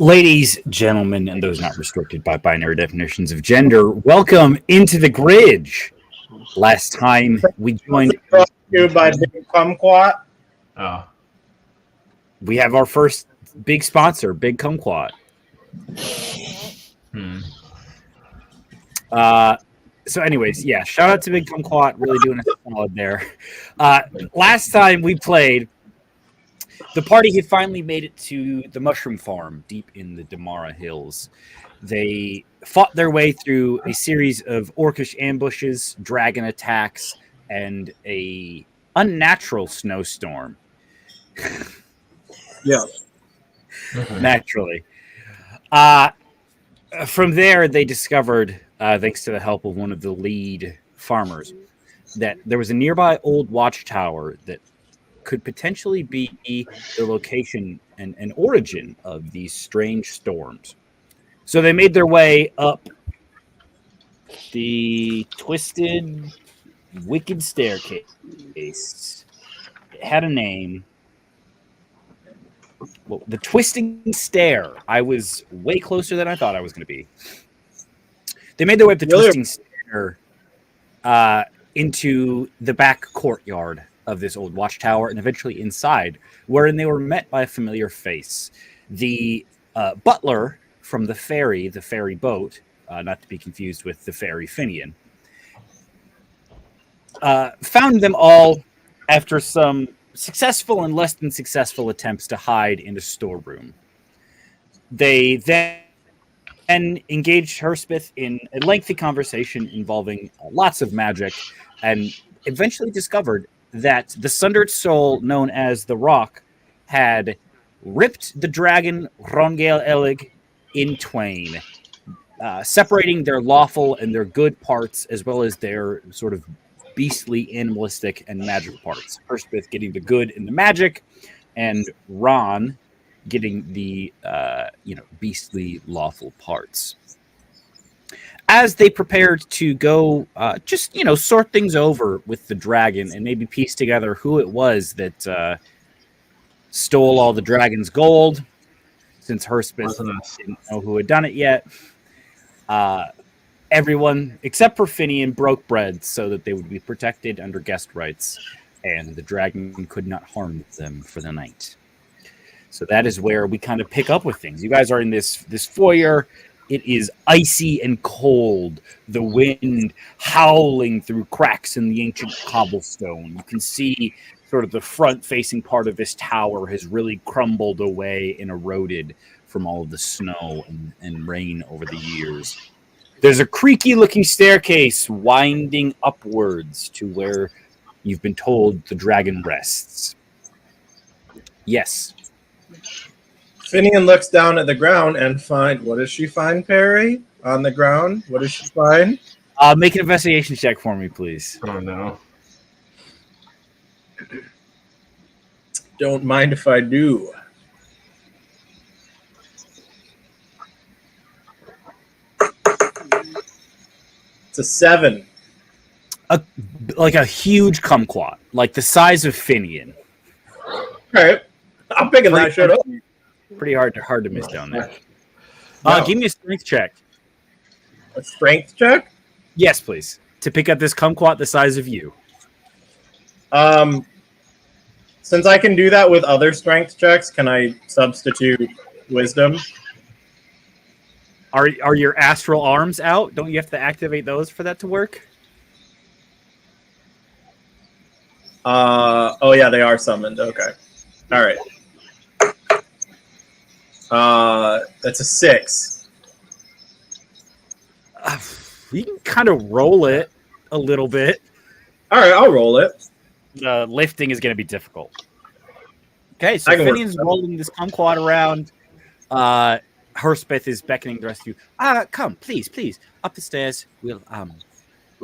Ladies, gentlemen, and those not restricted by binary definitions of gender, welcome into the Gridge. Last time we joined brought to you by Big Kumquat. Oh. We have our first big sponsor, Big Kumquat. So anyways, yeah, shout out to Big Kumquat, really doing us a solid there. Last time we played, the party had finally made it to the mushroom farm deep in the Damara Hills. They fought their way through a series of orcish ambushes, dragon attacks, and a unnatural snowstorm. Yeah. Naturally. From there, they discovered, thanks to the help of one of the lead farmers, that there was a nearby old watchtower that could potentially be the location and origin of these strange storms. So they made their way up the twisted, wicked staircase. It had a name. Well, the Twisting Stair. I was way closer than I thought I was going to be. They made their way up the Twisting Stair into the back courtyard of this old watchtower and eventually inside, wherein they were met by a familiar face. The butler from the ferry boat, not to be confused with the ferry Finian, found them all after some successful and less than successful attempts to hide in a storeroom. They then engaged Herspeth in a lengthy conversation involving lots of magic and eventually discovered that the sundered soul known as the Rock had ripped the dragon Rongael Elig in twain, separating their lawful and their good parts as well as their sort of beastly, animalistic, and magic parts. Herspeth getting the good and the magic, and Ron getting the beastly, lawful parts. As they prepared to go sort things over with the dragon and maybe piece together who it was that stole all the dragon's gold, since Herspeth didn't know who had done it yet, everyone except for Finian broke bread so that they would be protected under guest rights, and the dragon could not harm them for the night. So that is where we kind of pick up with things. You guys are in this foyer. It is icy and cold, the wind howling through cracks in the ancient cobblestone. You can see sort of the front-facing part of this tower has really crumbled away and eroded from all of the snow and rain over the years. There's a creaky-looking staircase winding upwards to where you've been told the dragon rests. Yes. Finian looks down at the ground and what does she find, Perry? On the ground? What does she find? Make an investigation check for me, please. Oh, no. Don't mind if I do. It's a 7. Like a huge kumquat, like the size of Finian. All right. I'm picking that shit up. Pretty hard to miss down there. No. Give me a strength check. A strength check? Yes, please. To pick up this kumquat the size of you. Since I can do that with other strength checks, can I substitute wisdom? Are your astral arms out? Don't you have to activate those for that to work? Oh yeah, they are summoned. Okay. All right. That's a 6. You can kind of roll it a little bit. All right, I'll roll it. Lifting is going to be difficult. Okay, so I can work Finian's with that. rolling this kumquat around. Herspeth is beckoning the rest of you. Come, please, up the stairs. We'll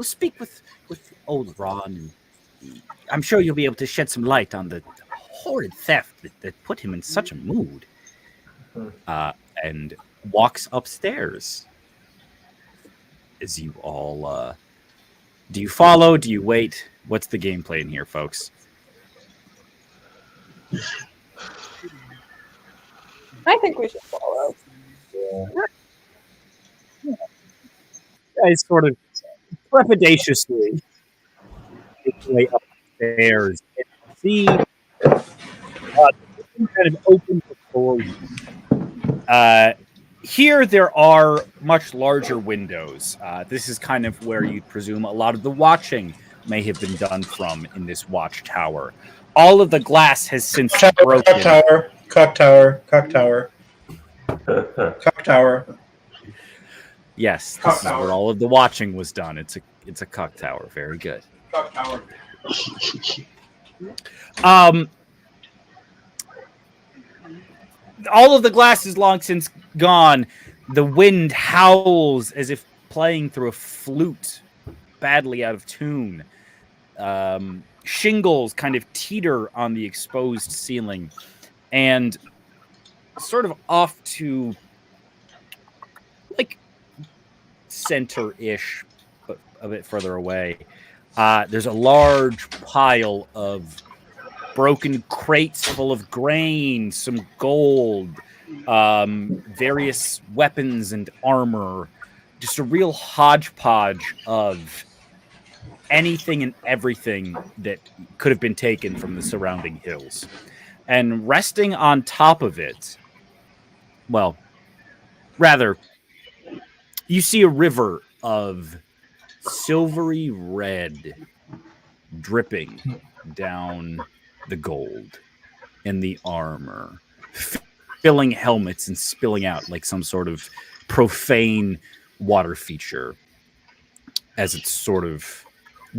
speak with old Ron. I'm sure you'll be able to shed some light on the horrid theft that put him in such a mood. And walks upstairs. As you all, do you follow? Do you wait? What's the game plan here, folks? I think we should follow. Guys sort of trepidatiously make your way upstairs and see kind of open before you. Here there are much larger windows. This is kind of where you'd presume a lot of the watching may have been done from in this watchtower. All of the glass has since broken. Cock tower. Yes, this is where all of the watching was done. It's a cock tower. Very good. Cock tower. All of the glass is long since gone. The wind howls as if playing through a flute, badly out of tune. Shingles kind of teeter on the exposed ceiling, and sort of off to like center-ish, but a bit further away, there's a large pile of broken crates full of grain, some gold, various weapons and armor. Just a real hodgepodge of anything and everything that could have been taken from the surrounding hills. And resting on top of it, well, rather, you see a river of silvery red dripping down the gold and the armor, filling helmets and spilling out like some sort of profane water feature as it sort of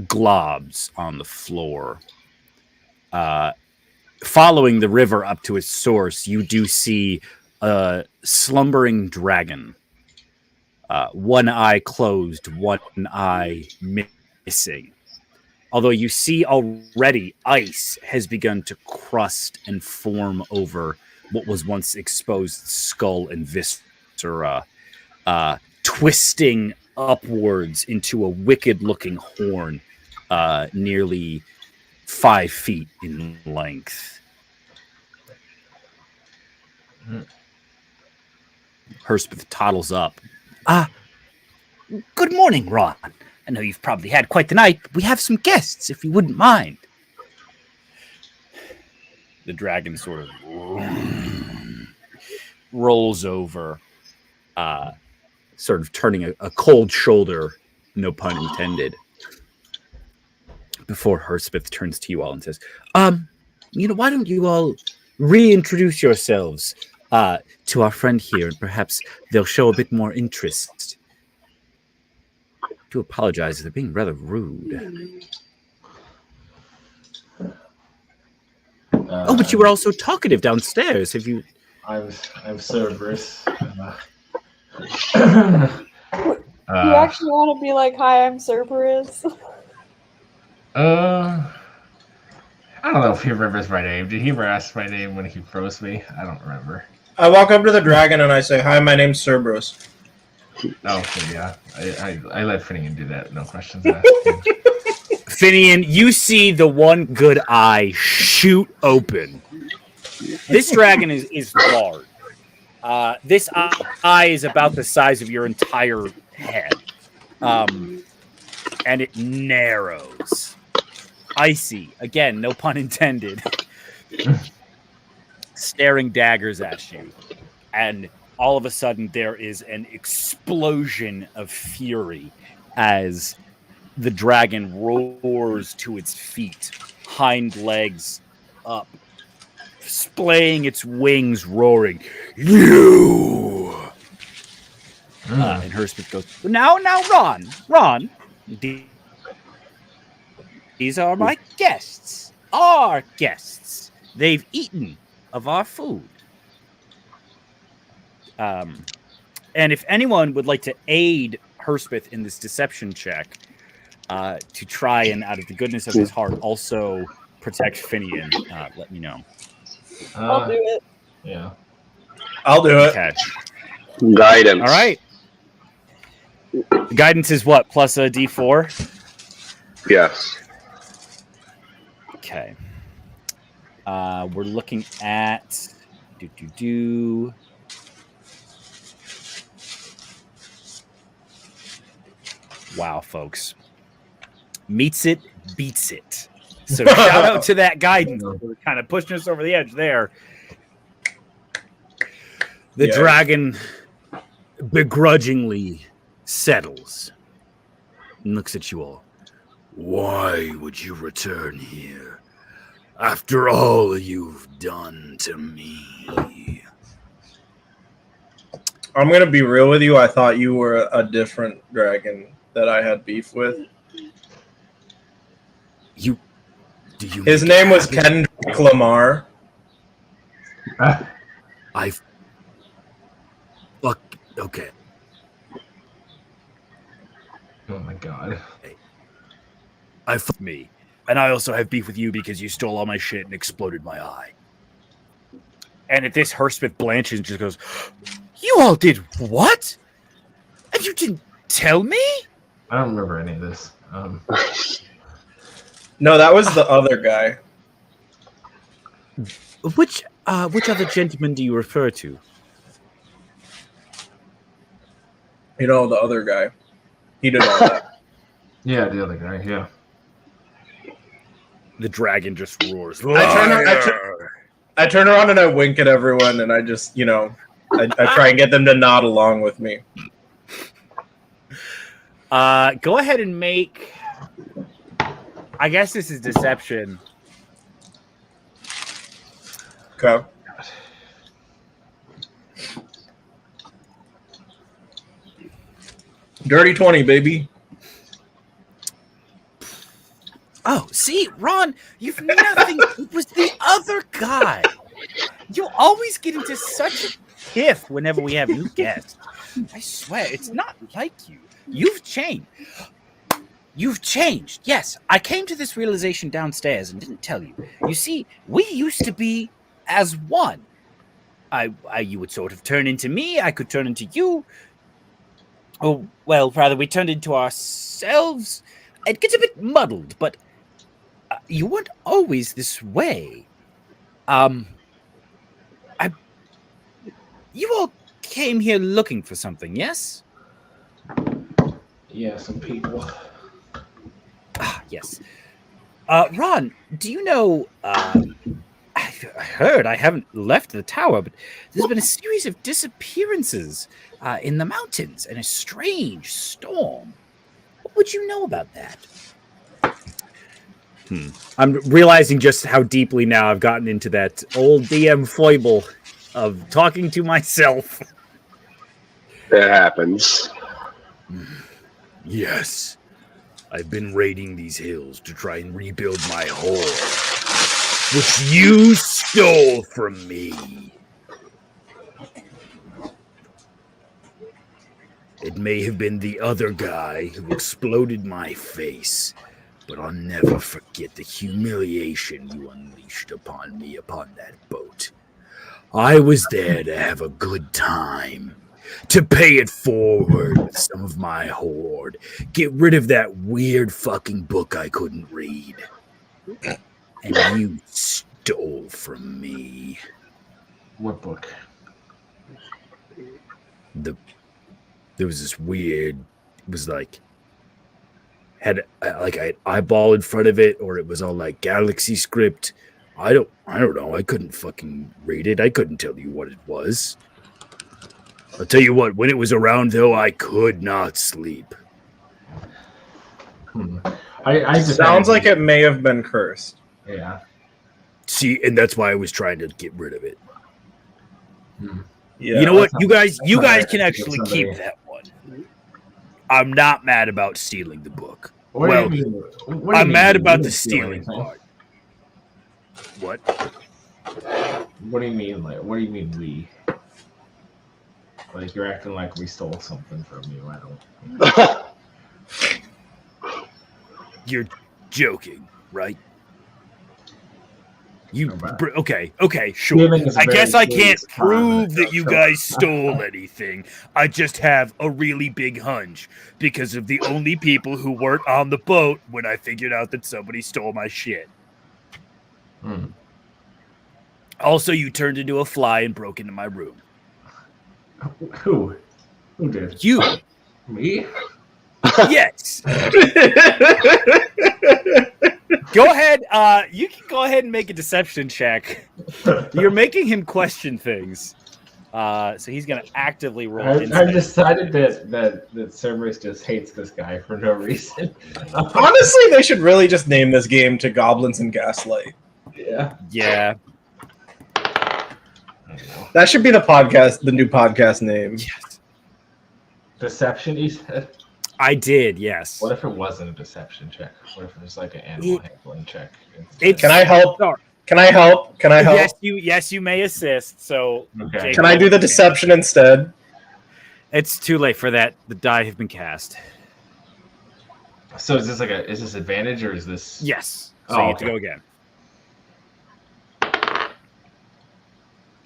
globs on the floor. Following the river up to its source, you do see a slumbering dragon. One eye closed, one eye missing. Although you see already ice has begun to crust and form over what was once exposed skull and viscera, twisting upwards into a wicked-looking horn, nearly 5 feet in length. Herspeth toddles up. Good morning, Ron. I know you've probably had quite the night, but we have some guests, if you wouldn't mind. The dragon sort of rolls over, sort of turning a cold shoulder, no pun intended, before Herspeth turns to you all and says, why don't you all reintroduce yourselves to our friend here, and perhaps they'll show a bit more interest. I do apologize, they're being rather rude. But you were also talkative downstairs. Have you? I'm Cerberus. You actually want to be like, "Hi, I'm Cerberus"? I don't know if he remembers my name. Did he ever ask my name when he froze me? I don't remember. I walk up to the dragon and I say, "Hi, my name's Cerberus." Oh, okay, yeah. I let Finian do that. No questions asked. Finian, you see the one good eye shoot open. This dragon is large. This eye is about the size of your entire head. And it narrows. Icy. Again, no pun intended. Staring daggers at you. And all of a sudden, there is an explosion of fury as the dragon roars to its feet, hind legs up, splaying its wings, roaring, "You!" And Herspeth goes, now, Ron, these are my guests, our guests. They've eaten of our food. And if anyone would like to aid Herspeth in this deception check, to try and, out of the goodness of his heart, also protect Finian, let me know. I'll do it. Yeah. I'll do it. Okay. Guidance. All right. Guidance is what? Plus a D4? Yes. Okay. We're looking at... Wow, folks. Meets it, beats it. So shout out to that guidance for kind of pushing us over the edge there. The dragon begrudgingly settles and looks at you all. Why would you return here after all you've done to me? I'm gonna be real with you. I thought you were a different dragon that I had beef with. His name was Kendrick Lamar. Look, okay. Oh my god. I fucked me. And I also have beef with you because you stole all my shit and exploded my eye. And at this, Herspeth blanches and just goes, "You all did what? And you didn't tell me?" I don't remember any of this. No, that was the other guy. Which other gentleman do you refer to? You know, the other guy. He did all that. Yeah, the other guy, yeah. The dragon just roars. I turn around and I wink at everyone, and I just, I try and get them to nod along with me. Go ahead and make... I guess this is deception. Okay. Dirty 20, baby. Oh, see, Ron, you've nothing. It was the other guy. You always get into such a tiff whenever we have new guests. I swear, it's not like you. You've changed. You've changed. Yes, I came to this realization downstairs and didn't tell you. You see, we used to be as one. You would sort of turn into me. I could turn into you. Oh, well, rather, we turned into ourselves. It gets a bit muddled, but you weren't always this way. You all came here looking for something, yes? Yeah, some people. Ah, yes. Ron, do you know, I heard, I haven't left the tower, but there's been a series of disappearances in the mountains and a strange storm. What would you know about that? I'm realizing just how deeply now I've gotten into that old DM foible of talking to myself. It happens. Yes. I've been raiding these hills to try and rebuild my hoard, which you stole from me. It may have been the other guy who exploded my face, but I'll never forget the humiliation you unleashed upon me upon that boat. I was there to have a good time, to pay it forward with some of my hoard, get rid of that weird fucking book I couldn't read. And you stole from me. What book? There was this weird, it was like had like an eyeball in front of it, or it was all like Galaxy script. I don't know. I couldn't fucking read it. I couldn't tell you what it was. I'll tell you what, when it was around though, I could not sleep. I just Sounds like it may have been cursed. Yeah. See, and that's why I was trying to get rid of it. Yeah. You know what? You guys alright. can actually keep that one. I'm not mad about stealing the book. What Well, do you mean? What do you I'm mean mad you about didn't the steal stealing anything? part. What? What do you mean? Like, what do you mean we? Like, you're acting like we stole something from you. I don't. You're joking, right? You About- okay, sure. Stealing is a I guess very I can't serious crime in prove that you itself. guys stole anything. I just have a really big hunch because of the only people who weren't on the boat when I figured out that somebody stole my shit. Hmm. Also, you turned into a fly and broke into my room. Who? Who did? You, Me? yes. Go ahead. You can go ahead and make a deception check. You're making him question things. So he's gonna actively roll. I've insight. decided that Cerberus just hates this guy for no reason. Honestly, they should really just name this game to Goblins and Gaslight. Yeah. Yeah. That should be the new podcast name. Yes. Deception, he said. I did. Yes. What if it wasn't a deception check? What if it was like an animal handling check? Can I help? Sorry. Can I help? Can I help? Yes, you may assist. So Okay. Jake, Can I do the deception instead? It's too late for that. The die have been cast. So is this advantage or is this? Yes. So Oh, you have to okay. go again.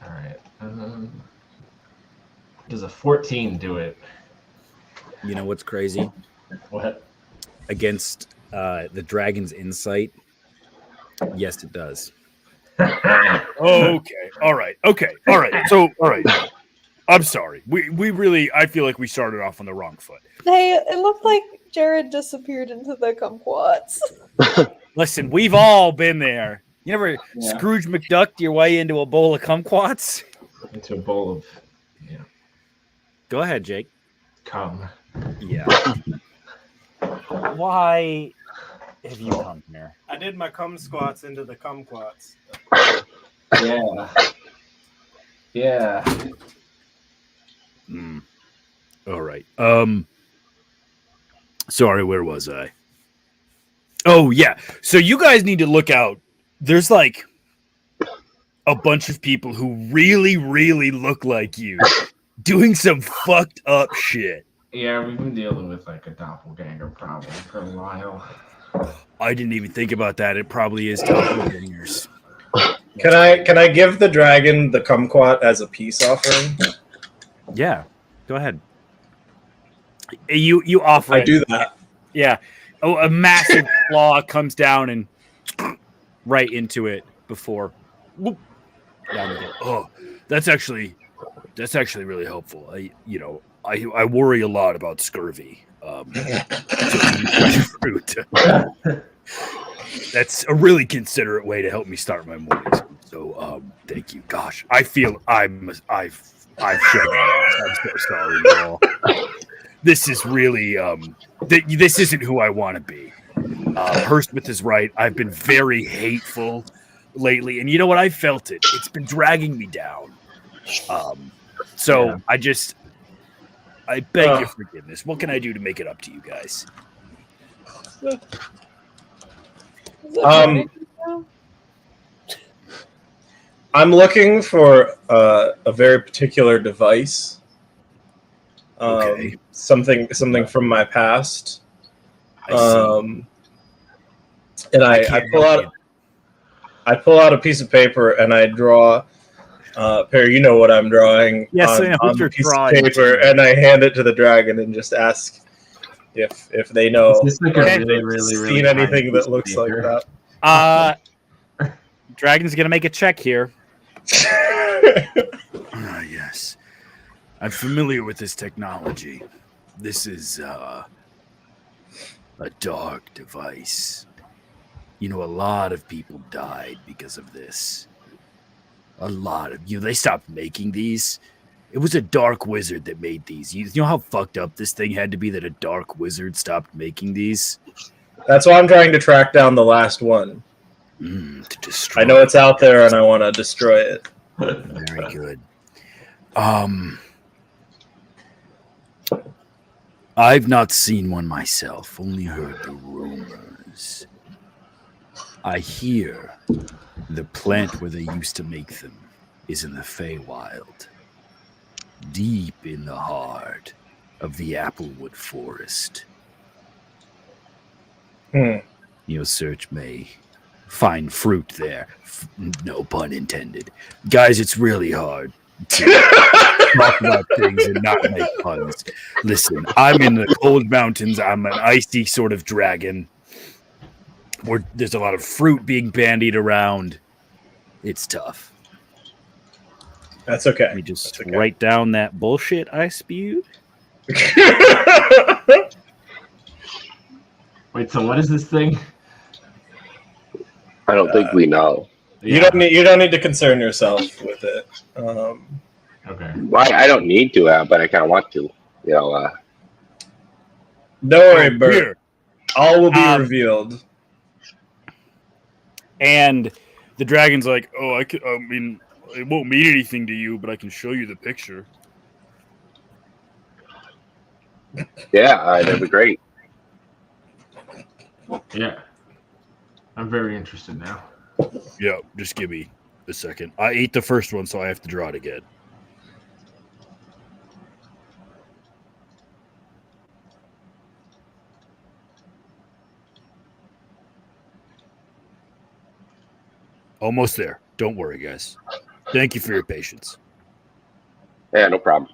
All right. Does a 14 do it? You know what's crazy? What? Against the dragon's insight. Yes, it does. Okay. All right. Okay. All right. So, all right. I'm sorry. We really, I feel like we started off on the wrong foot. Hey, it looked like Jared disappeared into the kumquats. Listen, we've all been there. You never Yeah. Scrooge McDucked your way into a bowl of kumquats? Into a bowl of Go ahead, Jake. cum. Yeah. Why have you come here? I did my cum squats into the kumquats. Yeah. Yeah. All right. Sorry, where was I? Oh, yeah. So you guys need to look out. There's like a bunch of people who really, really look like you doing some fucked up shit. Yeah, we've been dealing with like a doppelganger problem for a while. I didn't even think about that. It probably is doppelgangers. Can I give the dragon the kumquat as a peace offering? Yeah. Go ahead. You offer I it. do that. Yeah. Oh, a massive claw comes down and right into it before. Whoop, down you go. Oh, that's actually really helpful. I worry a lot about scurvy. Fruit. That's a really considerate way to help me start my mornings. So, thank you. Gosh, I feel I've shed. I'm so sorry, y'all. This is really this isn't who I want to be. Hersmith is right. I've been very hateful lately, and you know what? I felt it. It's been dragging me down. So Yeah. I beg your forgiveness. What can I do to make it up to you guys? Is it morning now? I'm looking for a very particular device. Okay. Something from my past. I see. And I can't pull help out I pull out a piece of paper and I draw. Perry, you know what I'm drawing. Yes, I know what on you're the piece drawing. of paper, and I hand it to the dragon and just ask if they know. Is this like a Okay. really, really, really seen tiny anything piece that of looks like paper? that. Dragon's gonna make a check here. Yes. I'm familiar with this technology. This is A dark device. You know, a lot of people died because of this. A lot of they stopped making these. It was a dark wizard that made these. You know how fucked up this thing had to be that a dark wizard stopped making these? That's why I'm trying to track down the last one. To destroy. I know it's out there, and I want to destroy it. Very good. I've not seen one myself, only heard the rumors. I hear the plant where they used to make them is in the Feywild, deep in the heart of the Applewood Forest. Your search may find fruit there. No pun intended. Guys, it's really hard to talk about things and not make puns. Listen, I'm in the cold mountains. I'm an icy sort of dragon. There's a lot of fruit being bandied around. It's tough. That's okay. Let me just write down that bullshit I spewed. Wait, so what is this thing? I don't think we know. You don't need to concern yourself with it. Okay. I don't need to, but I kind of want to. You know. Don't worry, Bert. Here. All will be revealed. And the dragon's like, "Oh, I mean, it won't mean anything to you, but I can show you the picture." Yeah, that'd be great. Yeah. I'm very interested now. Yeah, just give me a second. I ate the first one, so I have to draw it again. Almost there. Don't worry, guys. Thank you for your patience. Yeah, no problem.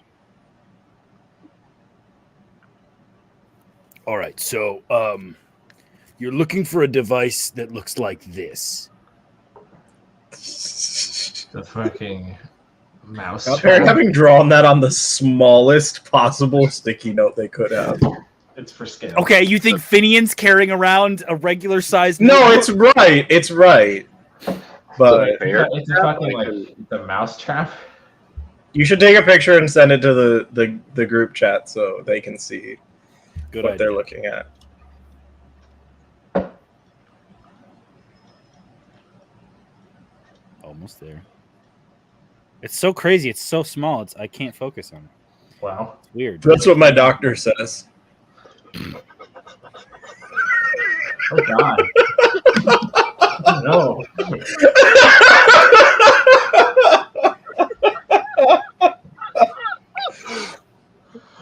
All right, so you're looking for a device that looks like this. The fucking mouse. They're having drawn that on the smallest possible sticky note they could have. It's for scale. Okay, you think Finian's carrying around a regular sized? No, it's right. It's right. But It's a fucking like the mouse trap. you should take a picture and send it to the group chat so they can see what they're looking at. Almost there. It's so crazy. It's so small. I can't focus on it. Wow. It's weird. That's what my doctor says. Oh God. No.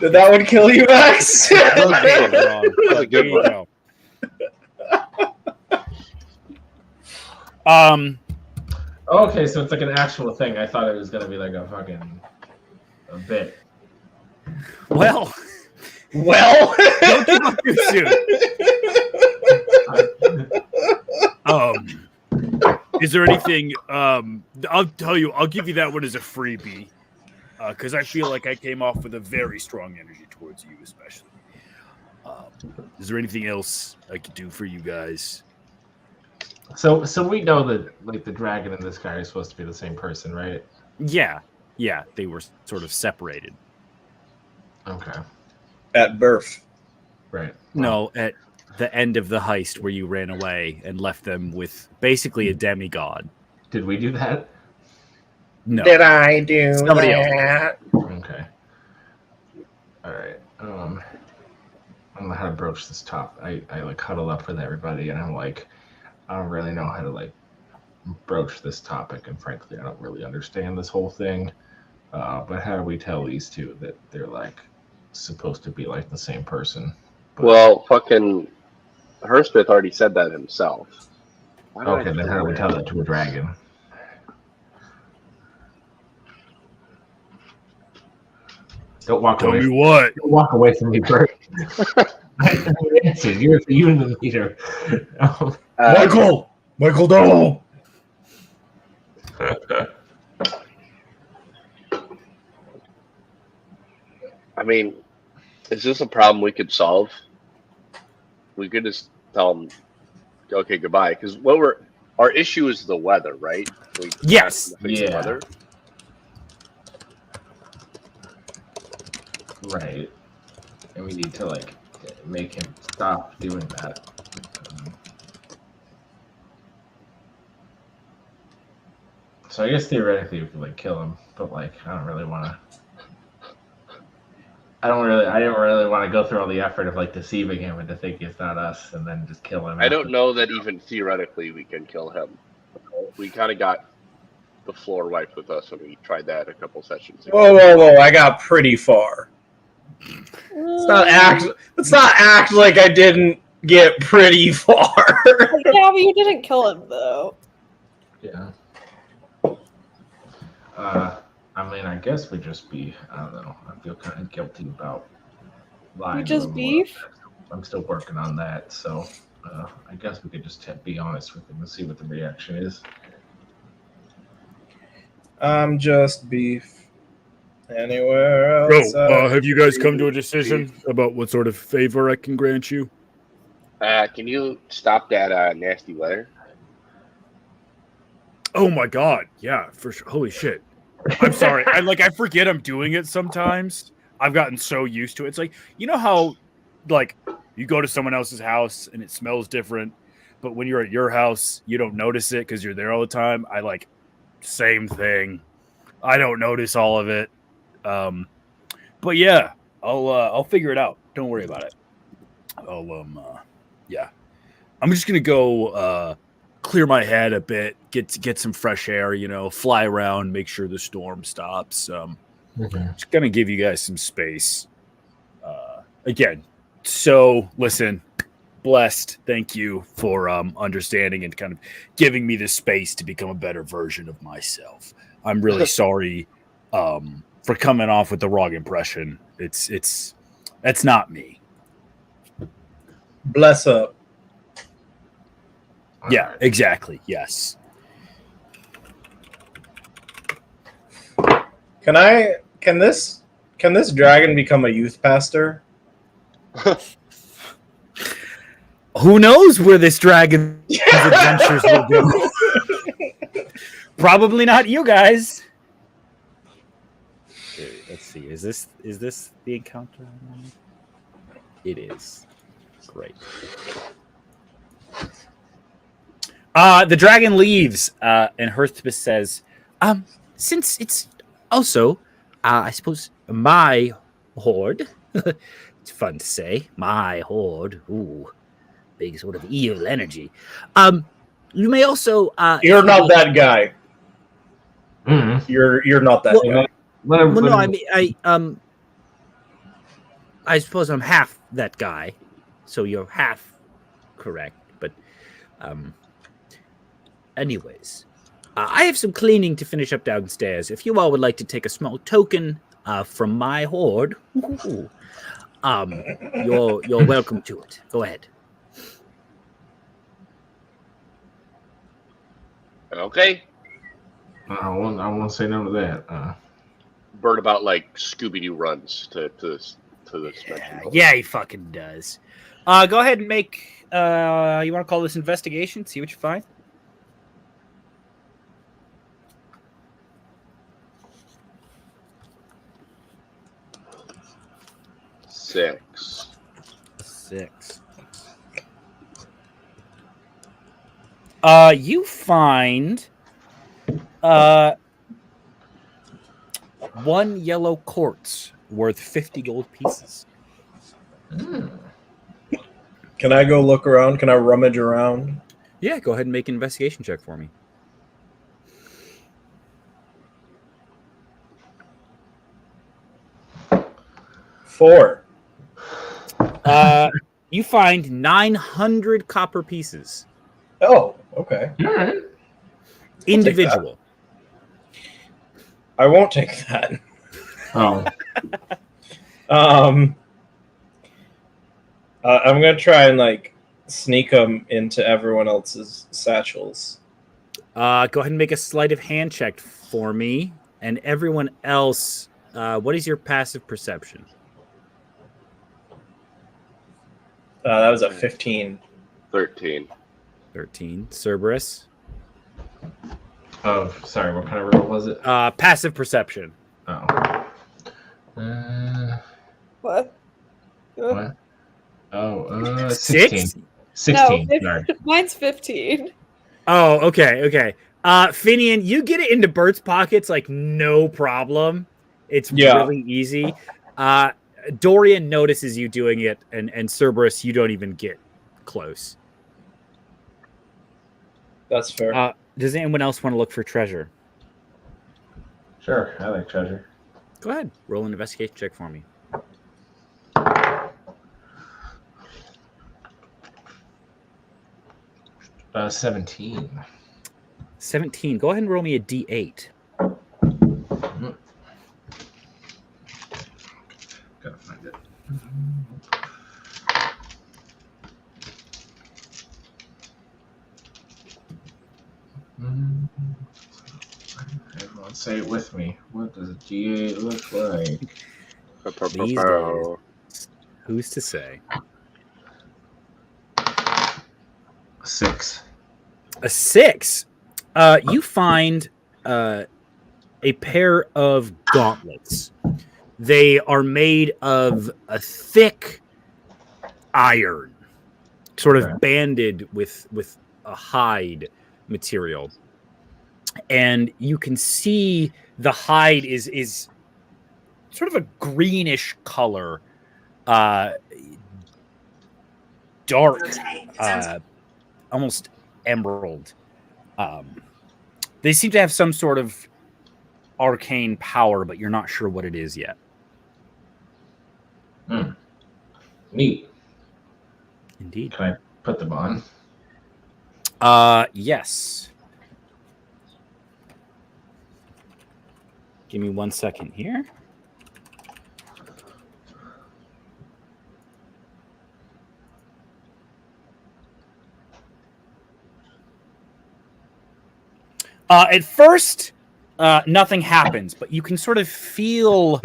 Did that one kill you, Max? That was a good one. Okay, so it's like an actual thing. I thought it was gonna be like a fucking bit. Well, don't give up too soon. Is there anything? I'll tell you. I'll give you that one as a freebie, because I feel like I came off with a very strong energy towards you, especially. Is there anything else I could do for you guys? So we know that like the dragon and this guy are supposed to be the same person, right? Yeah, they were sort of separated. Okay. At birth. Right. No, at the end of the heist where you ran away and left them with basically a demigod. Did we do that? No. Did I do Somebody that? Okay. All right. I don't know how to broach this top. I like huddle up with everybody, and I'm like, I don't really know how to like broach this topic, and frankly, I don't really understand this whole thing. But how do we tell these two that they're like supposed to be like the same person? But, Well, fucking Herspeth already said that himself. Okay, then how do we tell that to a dragon? Don't walk Tell away. me what? Don't walk away from me, Bert. You're the leader. Michael, no. I mean, is this a problem we could solve? we could just tell them, okay, goodbye. Because our issue is the weather, right? We Yes. have to fix the Yeah. weather. Right. And we need to like make him stop doing that. So I guess theoretically we could like kill him, but like I don't really want to. I didn't really want to go through all the effort of like deceiving him and to think it's not us, and then just kill him. I don't know that even theoretically we can kill him. We kind of got the floor wiped with us when we tried that a couple sessions ago. Whoa! I got pretty far. Let's not act like I didn't get pretty far. Yeah, but you didn't kill him though. Yeah. I mean, I guess we just be. I don't know. I feel kind of guilty about lying. You just to him. beef? I'm still working on that, so I guess we could just be honest with him and see what the reaction is. I'm just beef. Anywhere else? Have you guys come to a decision about what sort of favor I can grant you? Can you stop that nasty weather? Oh my god, yeah, for sure. Holy shit. I'm sorry. I forget I'm doing it sometimes. I've gotten so used to it. It's like, you know how like you go to someone else's house and it smells different, but when you're at your house, you don't notice it because you're there all the time. Same thing. I don't notice all of it. But yeah, I'll figure it out. Don't worry about it. Yeah. I'm just gonna go clear my head a bit, get some fresh air, fly around, make sure the storm stops. Just gonna give you guys some space. Again, so listen, blessed. Thank you for understanding and kind of giving me the space to become a better version of myself. I'm really sorry for coming off with the wrong impression. That's not me. Bless up. Yeah, exactly. Yes. Can this dragon become a youth pastor? Who knows where this dragon's adventures will go? Probably not you guys. Let's see. Is this the encounter? It is. Great. The dragon leaves, and Hearthbus says, since it's also, I suppose, my horde. It's fun to say. My horde. Ooh. Big sort of evil energy. You may also... You're not that guy. Mm-hmm. You're not that guy. No, I suppose I'm half that guy, so you're half correct. But, anyways, I have some cleaning to finish up downstairs. If you all would like to take a small token from my horde, you're welcome to it. Go ahead. Okay. I won't say no to that. Bird about like Scooby-Doo runs to this mention. Yeah, he fucking does. Go ahead and make. You want to call this investigation? See what you find. Six. You find one yellow quartz worth 50 gold pieces. Can I go look around? Can I rummage around? Yeah, go ahead and make an investigation check for me. 4. You find 900 copper pieces. Oh, okay. All right. Individual. I won't take that. Oh. I'm gonna try and sneak them into everyone else's satchels. Go ahead and make a sleight of hand check for me. And everyone else, what is your passive perception? That was a 15. 13. 13. Cerberus. Oh, sorry. What kind of roll was it? Passive perception. Oh. What? What? Oh, 6? 16. 16. No, Sorry. mine's 15. Oh, okay. Finian, you get it into Bert's pockets like no problem. It's really easy. Dorian notices you doing it, and Cerberus, you don't even get close. That's fair. Does anyone else want to look for treasure? Sure. I like treasure. Go ahead. Roll an investigation check for me. 17. 17. Go ahead and roll me a d8. Gotta find it. Everyone say it with me. What does a D8 look like? These days, who's to say? 6. A 6. You find a pair of gauntlets. They are made of a thick iron, sort of banded with a hide material. And you can see the hide is sort of a greenish color, dark, almost emerald. They seem to have some sort of arcane power, but you're not sure what it is yet. Neat. Indeed. Can I put them on? Yes. Give me 1 second here. At first, nothing happens, but you can sort of feel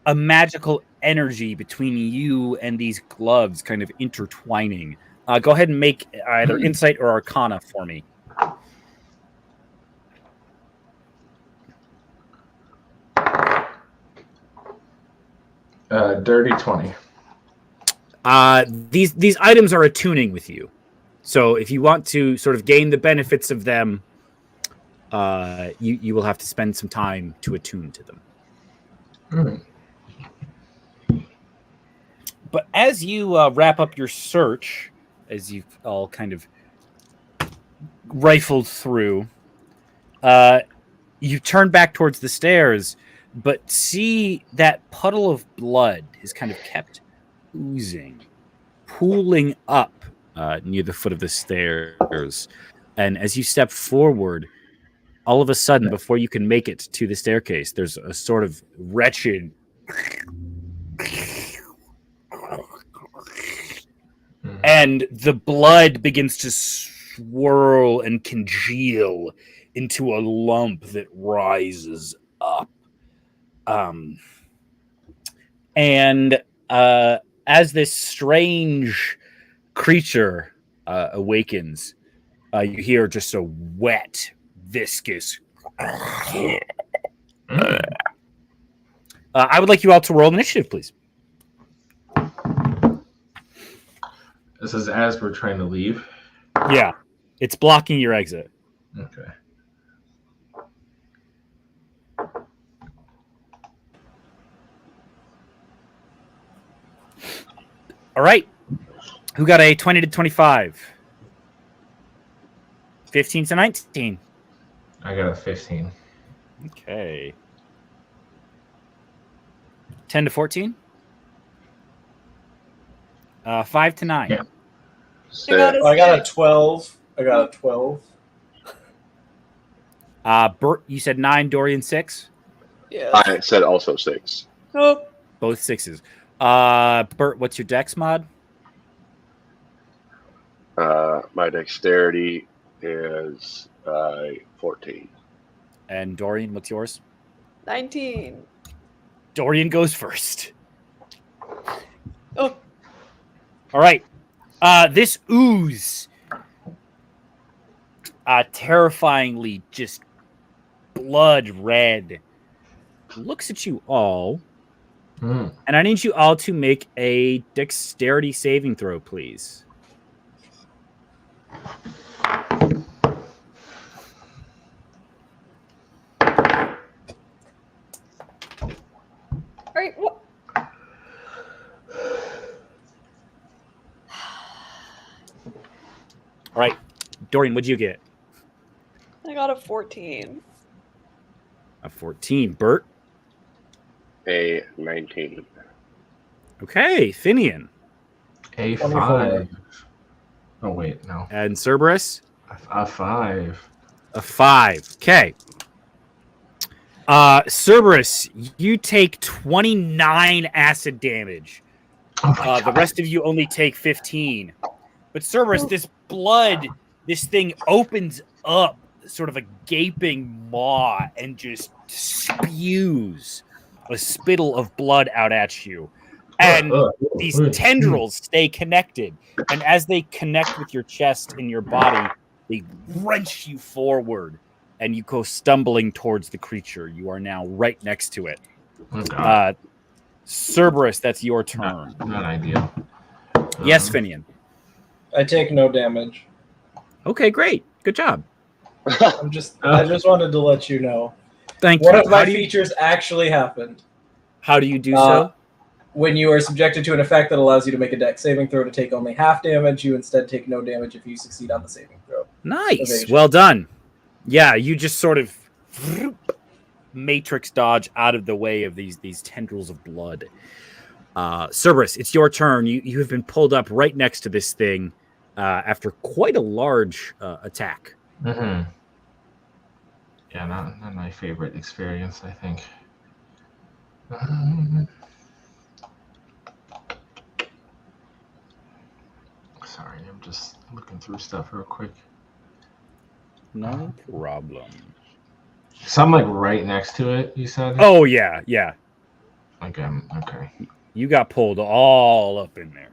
a magical energy between you and these gloves kind of intertwining. Go ahead and make either Insight or Arcana for me. Dirty 20. These items are attuning with you. So if you want to sort of gain the benefits of them, you will have to spend some time to attune to them. But as you wrap up your search, as you've all kind of rifled through, you turn back towards the stairs, but see that puddle of blood is kind of kept oozing, pooling up near the foot of the stairs. And as you step forward, all of a sudden, before you can make it to the staircase, there's a sort of wretched and the blood begins to swirl and congeal into a lump that rises up. And as this strange creature awakens, you hear just a wet, viscous. I would like you all to roll initiative, please. This is as we're trying to leave. Yeah, it's blocking your exit. Okay. All right. Who got a 20 to 25? 15 to 19. I got a 15. Okay. 10 to 14? 5 to 9. Yeah. I got a 12. I got a 12. Bert, you said 9, Dorian 6? Yeah. I said also 6. Oh, Both 6s. Bert, what's your dex mod? My dexterity is 14. And Dorian, what's yours? 19. Dorian goes first. Oh, All right. This ooze, terrifyingly just blood red, looks at you all, Mm. and I need you all to make a dexterity saving throw, please. All right, what? All right, Dorian, what'd you get? I got a 14. A 14. Bert? A 19. Okay, Finian. A 24. 5. Oh wait, no. And Cerberus? A 5. A 5. Okay. Cerberus, you take 29 acid damage. Oh my god. The rest of you only take 15. But Cerberus, this blood, this thing opens up sort of a gaping maw and just spews a spittle of blood out at you. And these tendrils stay connected. And as they connect with your chest and your body, they wrench you forward and you go stumbling towards the creature. You are now right next to it. Oh god. Cerberus, that's your turn. Not ideal. Yes, Finian. I take no damage. Okay, great. Good job. I just wanted to let you know. Thank One you. of my features actually happened. How do you do so? When you are subjected to an effect that allows you to make a dex saving throw to take only half damage, you instead take no damage if you succeed on the saving throw. Nice. Evasion. Well done. Yeah, you just sort of matrix dodge out of the way of these tendrils of blood. Cerberus, it's your turn. You have been pulled up right next to this thing after quite a large attack. Mm-hmm. Yeah, not my favorite experience, I think. Sorry, I'm just looking through stuff real quick. No problem. So I'm like right next to it, you said? Oh, yeah, yeah. Okay, okay. You got pulled all up in there.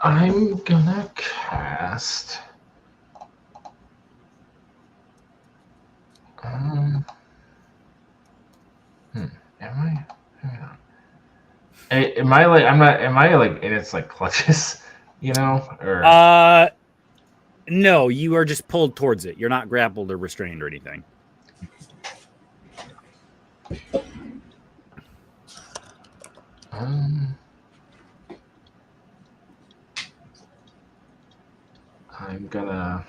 I'm gonna cast. Am I? Hang on. Am I like? I'm not. Am I like in its like clutches? You know? Or no, you are just pulled towards it. You're not grappled or restrained or anything. I'm gonna.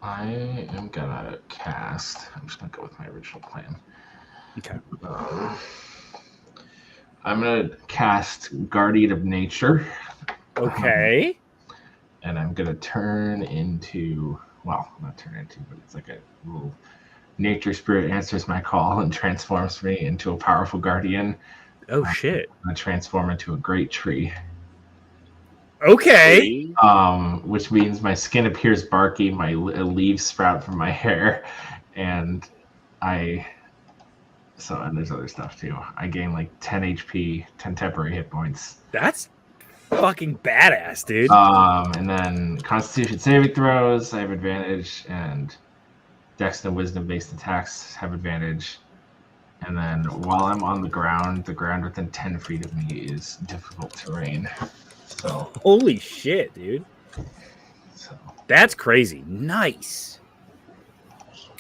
I am gonna cast. I'm just gonna go with my original plan. Okay. I'm gonna cast Guardian of Nature. Okay. And I'm gonna turn into. Well, not turn into, but it's like a little nature spirit answers my call and transforms me into a powerful guardian. Oh shit! I'm gonna transform into a great tree. Okay. Which means my skin appears barky, my leaves sprout from my hair, and and there's other stuff too. I gain like 10 HP, 10 temporary hit points. That's fucking badass, dude. And then Constitution saving throws, I have advantage, and Dex and Wisdom based attacks have advantage. And then while I'm on the ground within 10 feet of me is difficult terrain. So holy shit, dude. So that's crazy. Nice.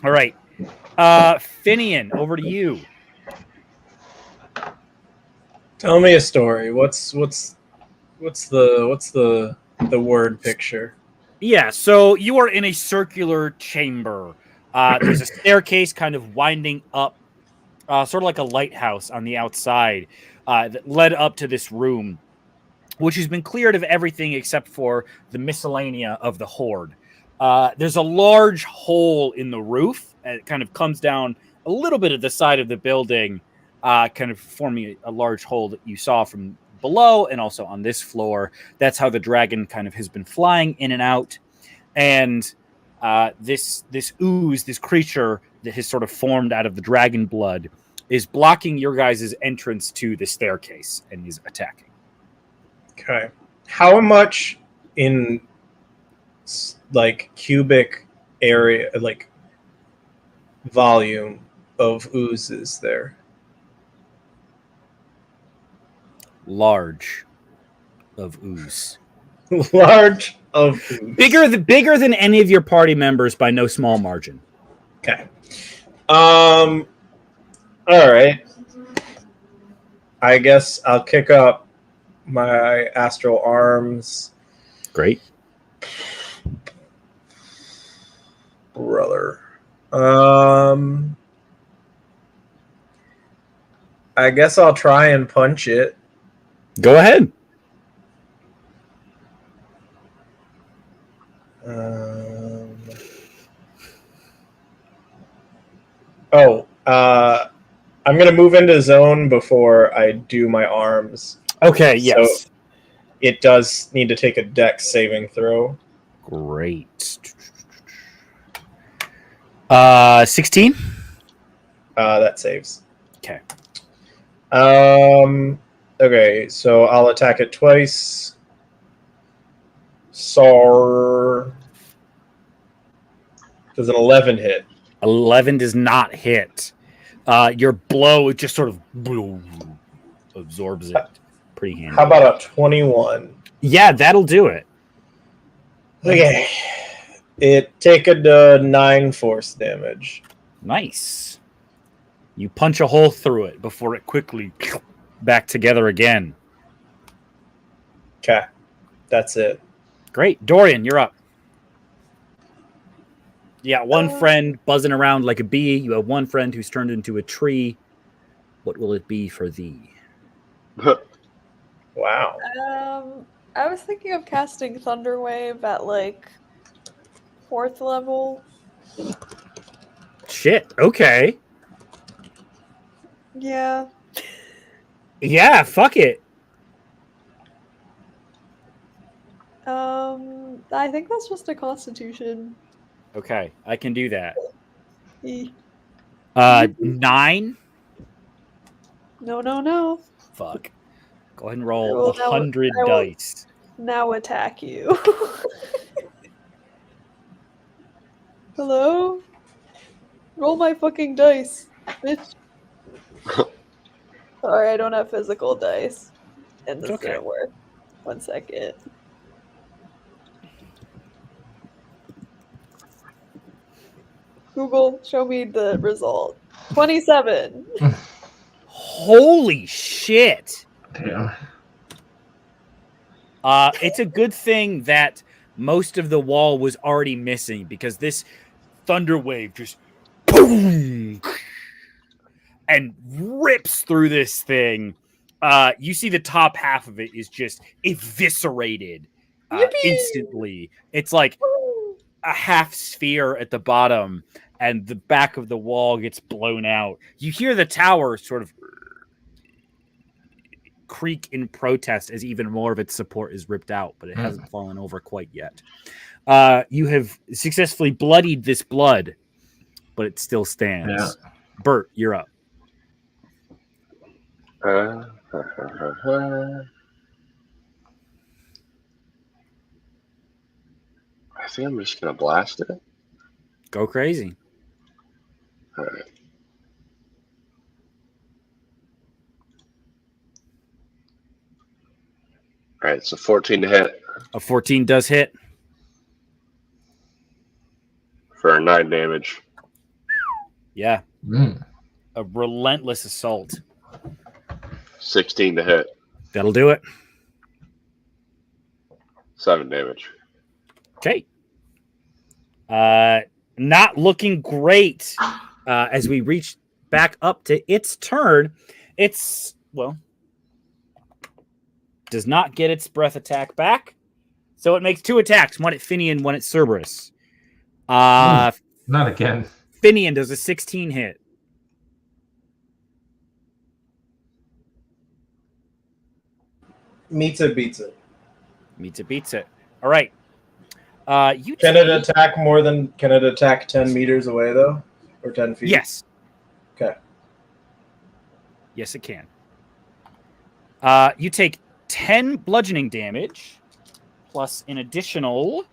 All right. Finian, over to you. Tell me a story. What's the word picture? Yeah, so you are in a circular chamber. There's a staircase kind of winding up, sort of like a lighthouse on the outside, that led up to this room. which has been cleared of everything except for the miscellanea of the horde. There's a large hole in the roof, and it kind of comes down a little bit of the side of the building, kind of forming a large hole that you saw from below and also on this floor. That's how the dragon kind of has been flying in and out. And this ooze, this creature that has sort of formed out of the dragon blood, is blocking your guys' entrance to the staircase and is attacking. Okay. How much in like cubic area, like volume of ooze is there? Large of ooze. Large of ooze. Bigger than any of your party members by no small margin. Okay. All right. I guess I'll kick up my astral arms. Great. Brother. I guess I'll try and punch it. Go ahead. I'm going to move into zone before I do my arms. Okay, yes. So it does need to take a dex saving throw. Great. 16? That saves. Okay. Okay, so I'll attack it twice. Does an 11 hit? 11 does not hit. Your blow, it just sort of absorbs it pretty handy. How about a 21? Yeah, that'll do it. Okay. It taken 9 force damage. Nice. You punch a hole through it before it quickly back together again. Okay. That's it. Great. Dorian, you're up. Yeah, one friend buzzing around like a bee. You have one friend who's turned into a tree. What will it be for thee? Wow. I was thinking of casting Thunderwave at like 4th level. Shit. Okay. Yeah. Yeah, fuck it. I think that's just a Constitution. Okay, I can do that. E. 9? No. Fuck. Go ahead and roll Well, 100 I will dice. now attack you. Hello? Roll my fucking dice, bitch. Sorry, I don't have physical dice. And this didn't work. 1 second. Google, show me the result. 27. Holy shit. Damn. It's a good thing that most of the wall was already missing because this thunder wave just boom and rips through this thing. You see the top half of it is just eviscerated instantly. It's like a half sphere at the bottom, and the back of the wall gets blown out. You hear the tower sort of creak in protest as even more of its support is ripped out, but it hasn't fallen over quite yet. You have successfully bloodied this blood, but it still stands. Yeah. Bert, you're up. I think I'm just gonna blast it. Go crazy. All right. All right, so 14 to hit A 14 does hit. for 9 damage. Yeah. A relentless assault. 16 to hit, That'll do it. 7 damage. Okay. Not looking great as we reach back up to its turn. It's, well, does not get its breath attack back. So it makes 2 attacks, one at Finian, one at Cerberus. Not again. Finian does a 16 hit. Meets it, beats it. Beats it. All right. You Can it attack more than? Can it attack 10 meters away though, or 10 feet? Yes. Okay. Yes, it can. You take 10 bludgeoning damage, plus an additional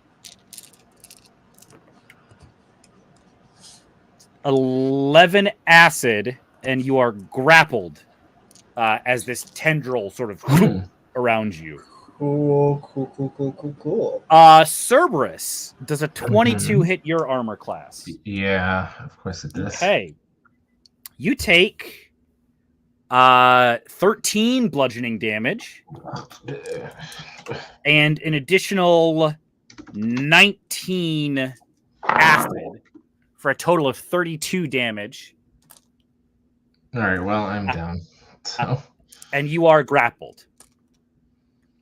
11 acid, and you are grappled as this tendril sort of around you. Cool. Cerberus, does a 22 hit your armor class? Yeah, of course it does. Okay. You take 13 bludgeoning damage and an additional 19 acid for a total of 32 damage. All right, well, I'm down. So. And you are grappled.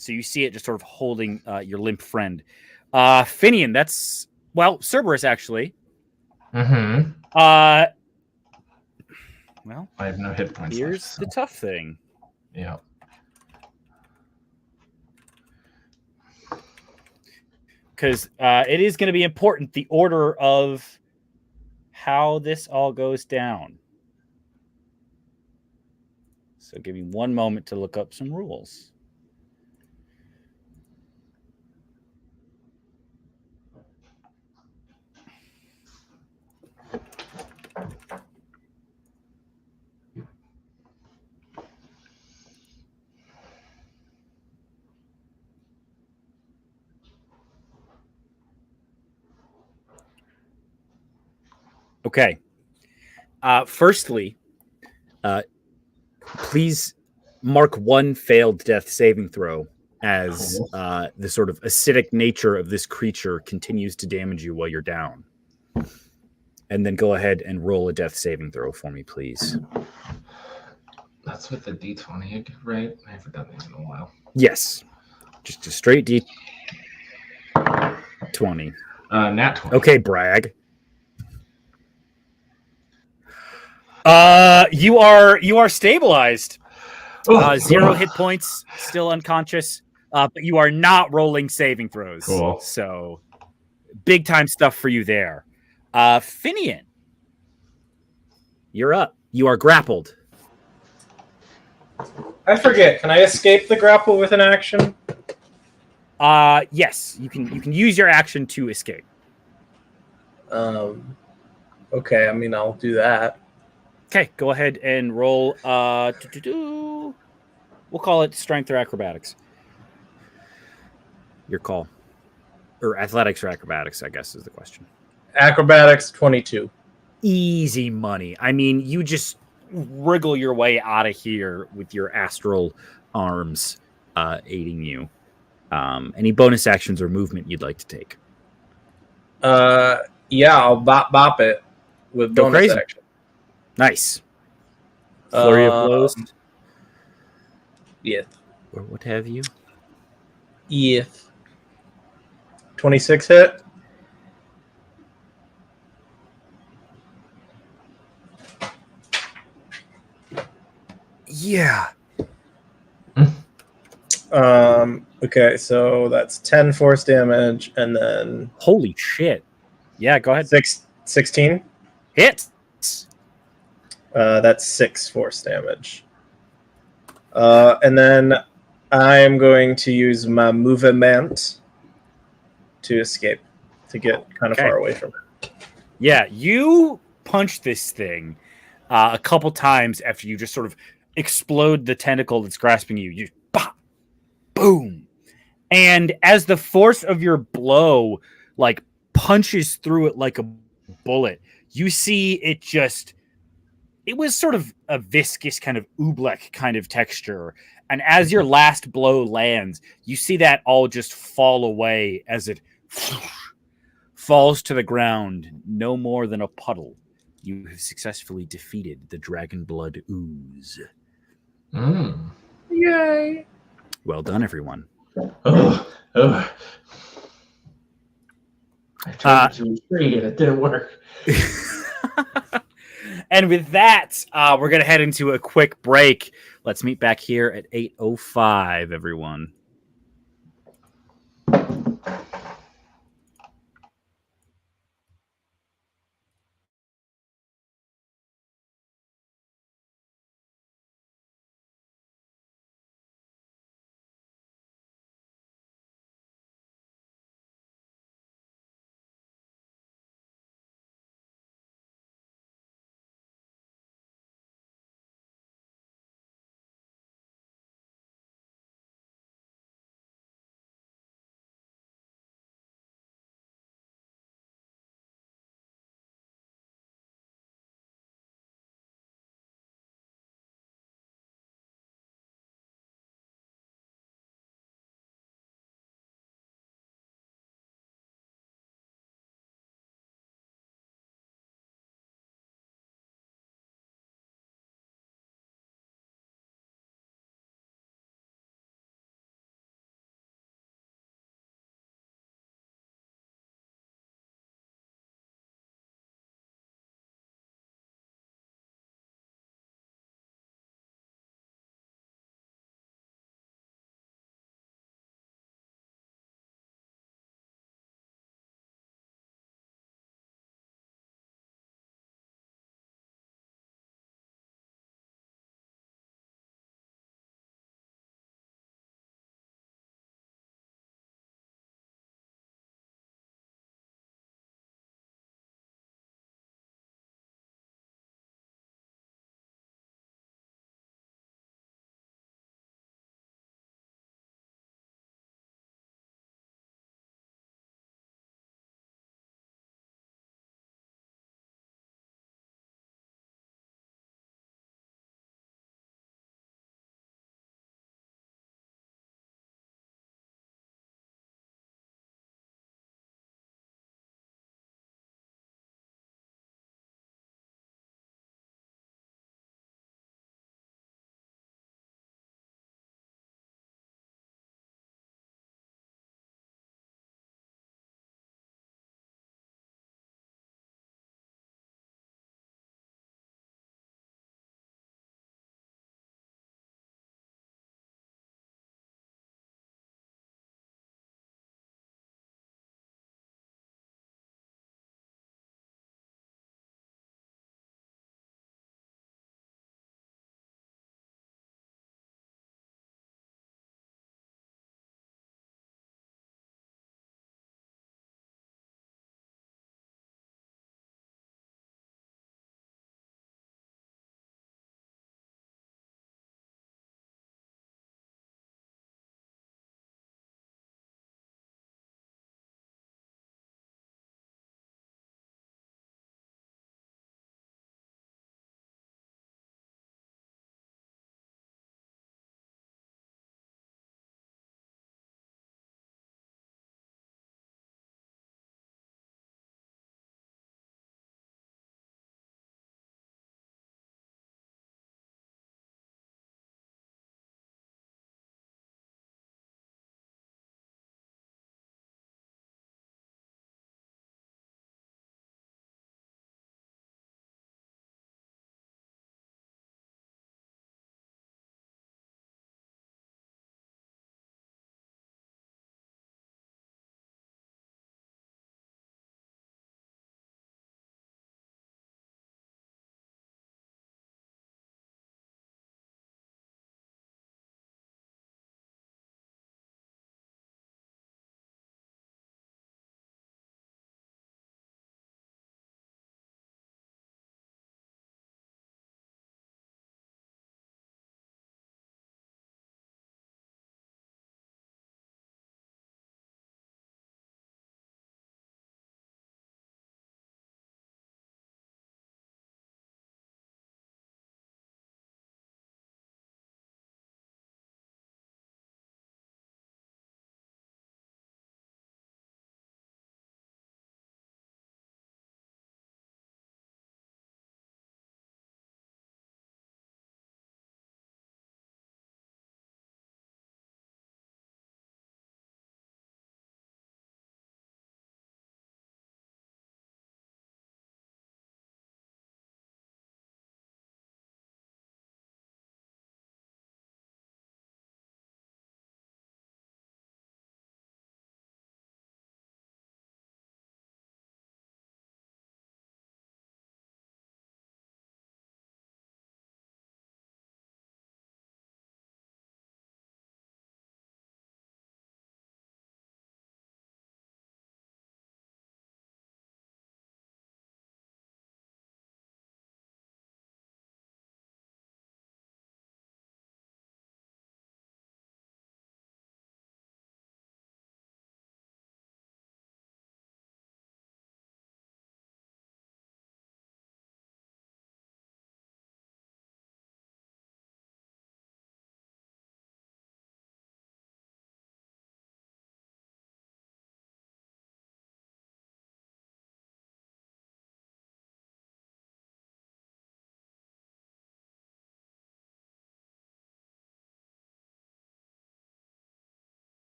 So you see it just sort of holding your limp friend. Finian, that's... Well, Cerberus, actually. Mm-hmm. Well, I have no hit points here's left, so. the tough thing. Yeah. Because it is going to be important, the order of how this all goes down. So give me one moment to look up some rules. Okay. Firstly, please mark 1 failed death saving throw as the sort of acidic nature of this creature continues to damage you while you're down. And then go ahead and roll a death saving throw for me, please. That's with the D20, right? I haven't done these in a while. Yes. Just a straight D20. Nat 20. Okay, brag. You are stabilized. 0 hit points, still unconscious, but you are not rolling saving throws. Cool. So, big time stuff for you there. Finian, you're up. You are grappled. I forget. Can I escape the grapple with an action? Yes, you can use your action to escape. Okay. I mean, I'll do that. Okay, go ahead and roll. We'll call it strength or acrobatics. Your call. Or athletics or acrobatics, I guess, is the question. Acrobatics, 22. Easy money. I mean, you just wriggle your way out of here with your astral arms aiding you. Any bonus actions or movement you'd like to take? Yeah, I'll bop it with Go bonus crazy. action. Nice. Flurry of blows. Yeah. Or what have you? Yeah. 26 hit. Yeah. Okay, so that's 10 force damage, and then Holy shit. Yeah, go ahead. 16. Hit. That's 6 force damage. And then I'm going to use my movement to escape, to get kind of far away from it. Yeah, you punch this thing a couple times after you just sort of explode the tentacle that's grasping you. You bop, boom. And as the force of your blow like punches through it like a bullet, you see it just... It was sort of a viscous kind of oobleck kind of texture. And as your last blow lands, you see that all just fall away as it falls to the ground, no more than a puddle. You have successfully defeated the dragon blood ooze. Yay. Well done, everyone. Oh. I tried to retreat and it didn't work. And with that, we're going to head into a quick break. Let's meet back here at 8:05, everyone.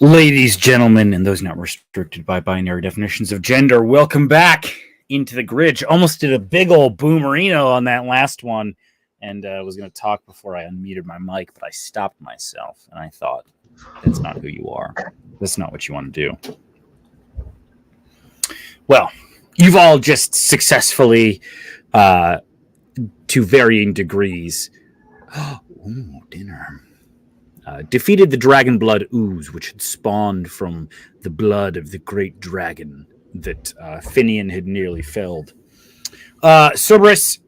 Ladies, gentlemen, and those not restricted by binary definitions of gender, welcome back into the grid. Almost did a big old boomerino on that last one, and was going to talk before I unmuted my mic, but I stopped myself, and I thought, that's not who you are. That's not what you want to do. Well, you've all just successfully, to varying degrees, ooh, dinner. Defeated the dragon blood ooze, which had spawned from the blood of the great dragon that Finian had nearly felled. Cerberus,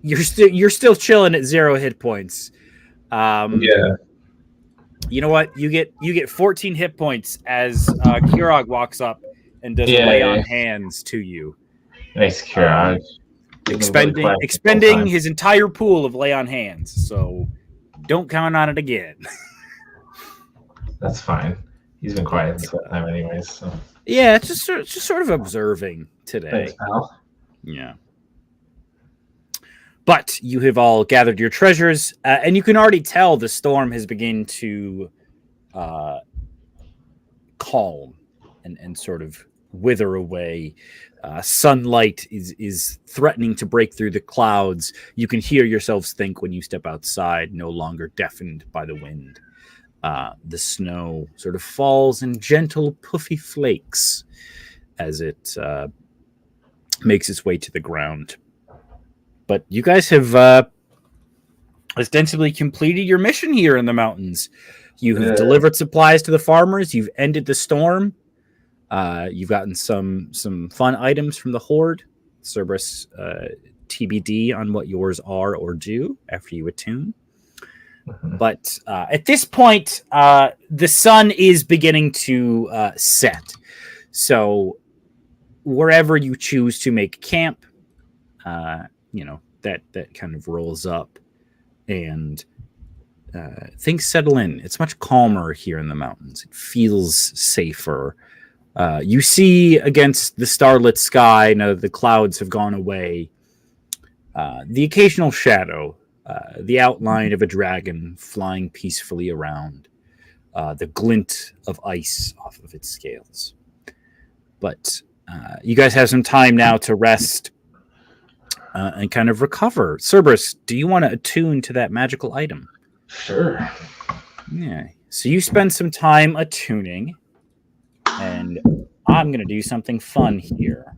you're still chilling at 0 hit points. Yeah. You know what? You get 14 hit points as Kirog walks up and does lay on hands to you. Nice, Kirog. Expending his entire pool of lay on hands. So don't count on it again. That's fine. He's been quiet this whole time anyways. So. Yeah, it's just sort of observing today. Thanks, pal. Yeah. But you have all gathered your treasures, and you can already tell the storm has begun to calm and sort of wither away. Sunlight is threatening to break through the clouds. You can hear yourselves think when you step outside, no longer deafened by the wind. The snow sort of falls in gentle, puffy flakes as it makes its way to the ground. But you guys have ostensibly completed your mission here in the mountains. You have delivered supplies to the farmers. You've ended the storm. You've gotten some fun items from the Horde. Cerberus, TBD on what yours are or do after you attune. But at this point, the sun is beginning to set. So wherever you choose to make camp, that kind of rolls up, and things settle in. It's much calmer here in the mountains. It feels safer. You see against the starlit sky, now that the clouds have gone away, the occasional shadow, the outline of a dragon flying peacefully around, the glint of ice off of its scales. But you guys have some time now to rest and kind of recover. Cerberus, do you want to attune to that magical item? Sure. Yeah. So you spend some time attuning, and I'm going to do something fun here.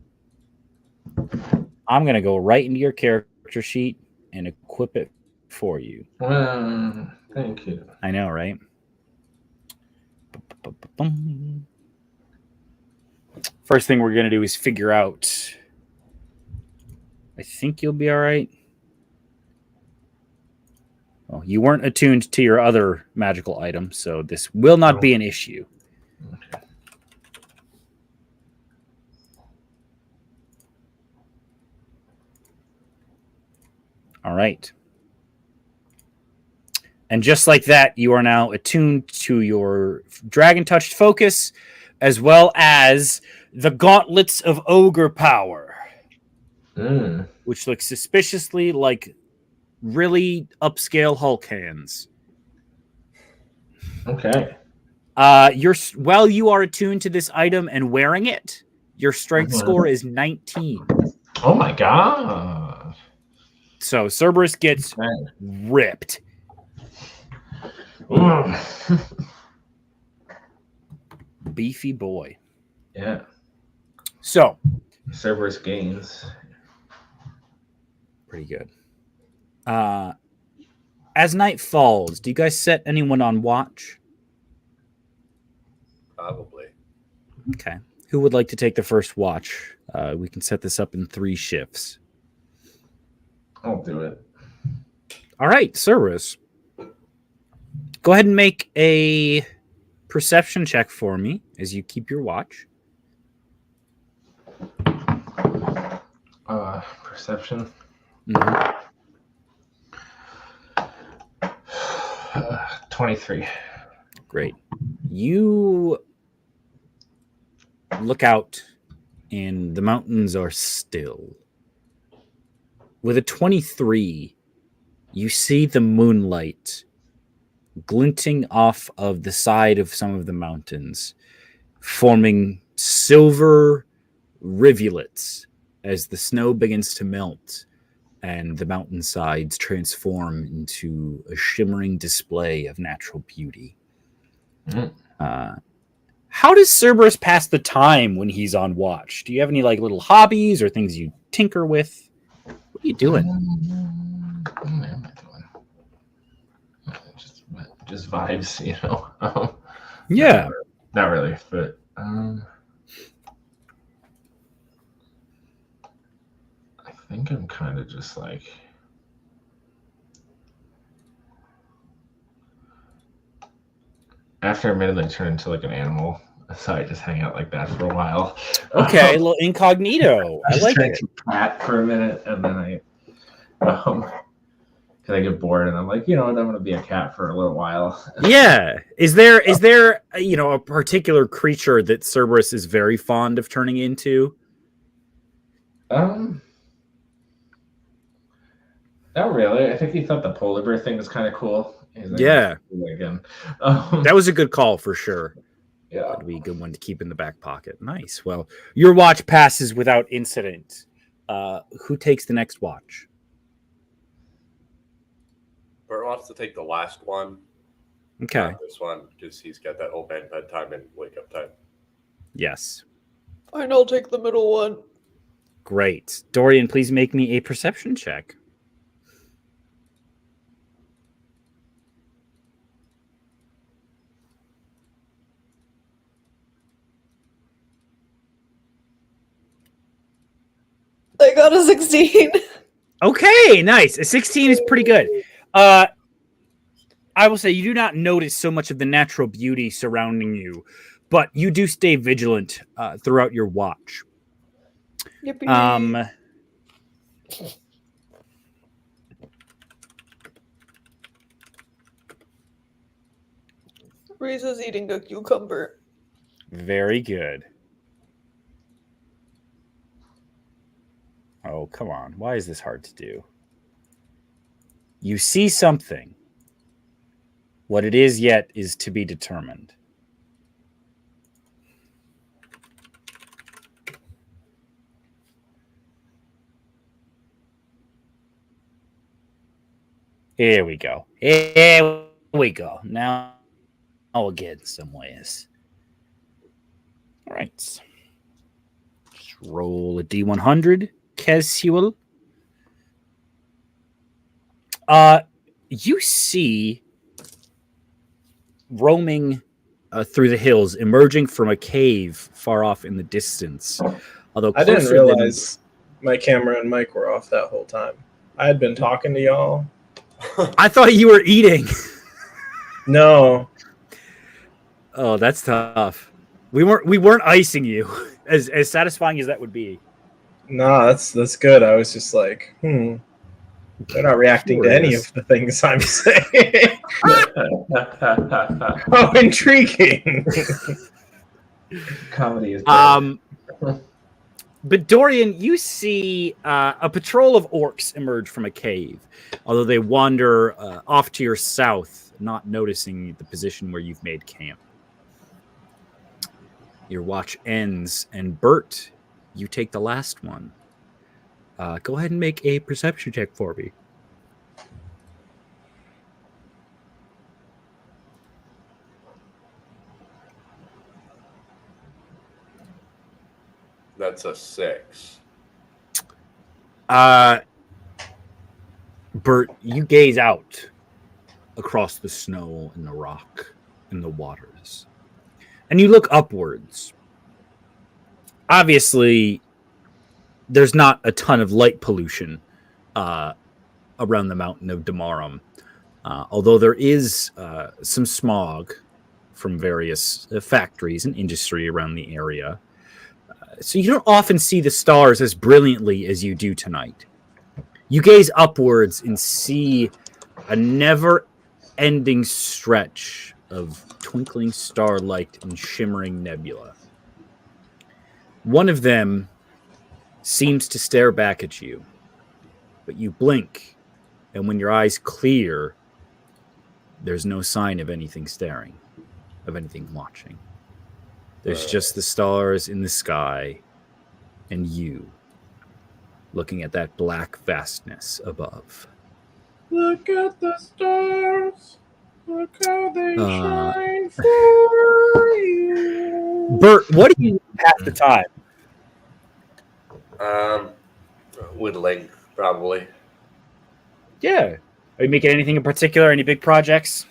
I'm going to go right into your character sheet and equip it for you. Thank you. I know, right? First thing we're going to do is figure out. I think you'll be all right. Well, you weren't attuned to your other magical item, so this will not be an issue. Okay. All right. And just like that, you are now attuned to your dragon-touched focus, as well as the gauntlets of ogre power, which look suspiciously like really upscale Hulk hands. Okay. While you are attuned to this item and wearing it, your strength score is 19. Oh my god. So Cerberus gets ripped. Beefy boy. Yeah. So Cerberus gains. Pretty good. As night falls, do you guys set anyone on watch? Probably. Okay. Who would like to take the first watch? We can set this up in 3 shifts. I'll do it. All right, Cerberus. Go ahead and make a perception check for me as you keep your watch. Perception. 23. Great. You look out, and the mountains are still. With a 23, you see the moonlight glinting off of the side of some of the mountains, forming silver rivulets as the snow begins to melt and the mountainsides transform into a shimmering display of natural beauty. How does Cerberus pass the time when he's on watch? Do you have any like little hobbies or things you tinker with? What are you doing? What am I doing? Just vibes, you know. Yeah. Not really, but I think I'm kind of just like after a minute I turn into like an animal, so I just hang out like that for a while. Okay, a little incognito. I like turn it. into a cat for a minute, and then I because I get bored, and I'm like, you know what, I'm gonna be a cat for a little while. Yeah. Is there a particular creature that Cerberus is very fond of turning into? Not really. I think he thought the polar bear thing was kind of cool. He's like, Yeah. Again. That was a good call for sure. Yeah. That'd be a good one to keep in the back pocket. Nice. Well, your watch passes without incident. Who takes the next watch? Bert wants to take the last one. Okay. Not this one, because he's got that whole bedtime and wake up time. Yes. And I'll take the middle one. Great. Dorian, please make me a perception check. I got a 16. Okay, nice. A 16 is pretty good. I will say you do not notice so much of the natural beauty surrounding you, but you do stay vigilant throughout your watch. Yippee. Riza's eating a cucumber. Very good. Oh, come on. Why is this hard to do? You see something. What it is yet is to be determined. Here we go. Here we go. Now I'll get some ways. All right. Just roll a D100. Casual. You see roaming through the hills, emerging from a cave far off in the distance. Although I didn't realize my camera and mic were off that whole time. I had been talking to y'all. I thought you were eating. No. Oh, that's tough. We weren't icing you, as satisfying as that would be. No, that's good. I was just like, they're not reacting to any of the things I'm saying. Oh, intriguing. Comedy is But Dorian, you see a patrol of orcs emerge from a cave, although they wander off to your south, not noticing the position where you've made camp. Your watch ends, and Bert, you take the last one. Go ahead and make a perception check for me. That's a 6. Bert, you gaze out across the snow and the rock and the waters, and you look upwards. Obviously, there's not a ton of light pollution around the mountain of Damarum, although there is some smog from various factories and industry around the area. So you don't often see the stars as brilliantly as you do tonight. You gaze upwards and see a never-ending stretch of twinkling starlight and shimmering nebula. One of them seems to stare back at you, but you blink, and when your eyes clear, There's no sign of anything staring, of anything watching. There's just the stars in the sky and you looking at that black vastness above. Look at the stars. Look how they shine for you. Bert, what do you pass the time? Whittling, probably. Yeah. Are you making anything in particular? Any big projects?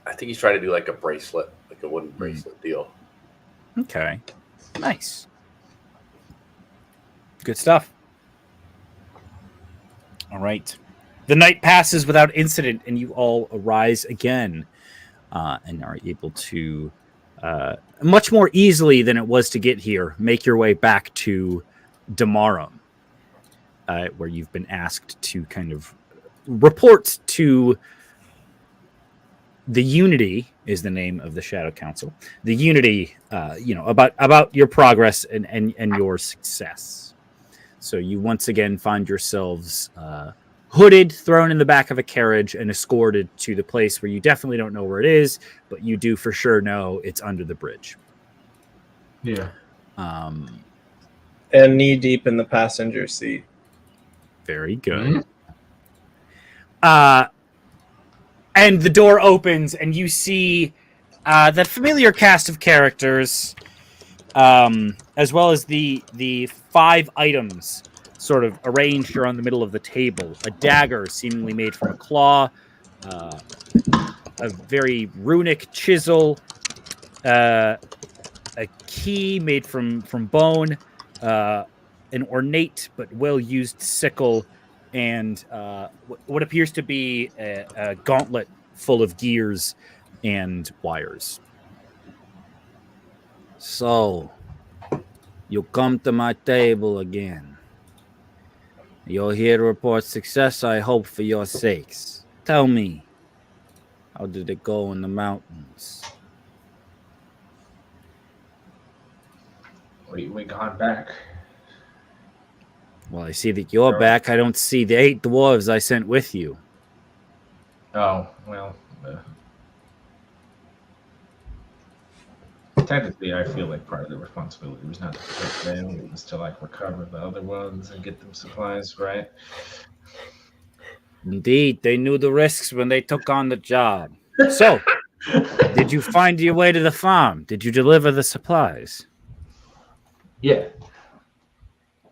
I think he's trying to do like a bracelet, like a wooden bracelet deal. Okay. Nice. Good stuff. All right. The night passes without incident, and you all arise again and are able to, much more easily than it was to get here, make your way back to Damarum, where you've been asked to kind of report to the Unity is the name of the Shadow Council. The Unity, about your progress and your success. So you once again find yourselves hooded, thrown in the back of a carriage, and escorted to the place where you definitely don't know where it is, but you do for sure know it's under the bridge. Yeah. And knee deep in the passenger seat. Very good. And the door opens, and you see that familiar cast of characters, as well as the 5 items sort of arranged around the middle of the table. A dagger seemingly made from a claw, a very runic chisel, a key made from bone, an ornate but well-used sickle, and what appears to be a gauntlet full of gears and wires. So, you come to my table again. You're here to report success, I hope, for your sakes. Tell me, how did it go in the mountains? We gone back. Well, I see that you're back. I don't see the 8 dwarves I sent with you. Oh, well. Technically, I feel like part of the responsibility was not to protect them. It was to, like, recover the other ones and get them supplies, right? Indeed, they knew the risks when they took on the job. So, did you find your way to the farm? Did you deliver the supplies? Yeah.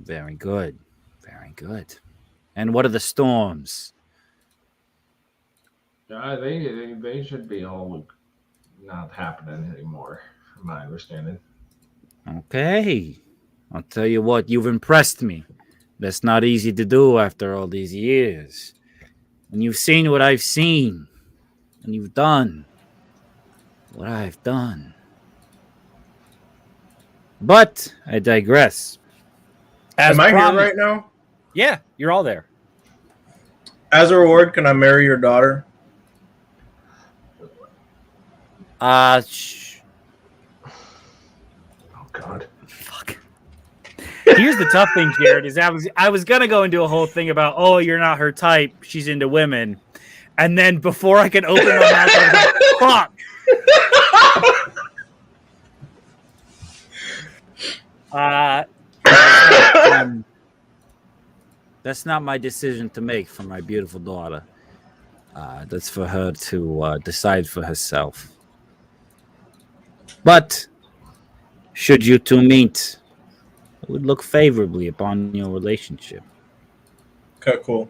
Very good. Very good. And what are the storms? They should be all not happening anymore, from my understanding. Okay. I'll tell you what, you've impressed me. That's not easy to do after all these years. And you've seen what I've seen. And you've done what I've done. But I digress. Am I here right now? Yeah, you're all there. As a reward, can I marry your daughter? Oh, God. Fuck. Here's the tough thing, Jared, is I was gonna go into a whole thing about, oh, you're not her type, she's into women. And then before I could open my mouth, I was like, fuck. That's not my decision to make for my beautiful daughter. That's for her to decide for herself. But should you two meet, I would look favorably upon your relationship. Okay, cool.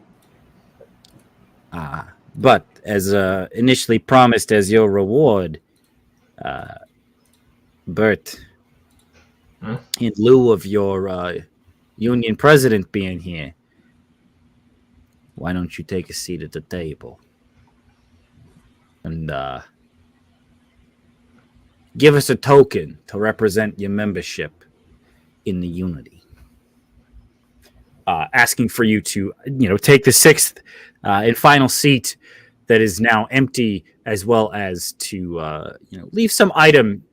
But as initially promised as your reward, Bert, in lieu of your union president being here, why don't you take a seat at the table and give us a token to represent your membership in the Unity? Asking for you to, take the 6th and final seat that is now empty, as well as to, leave some item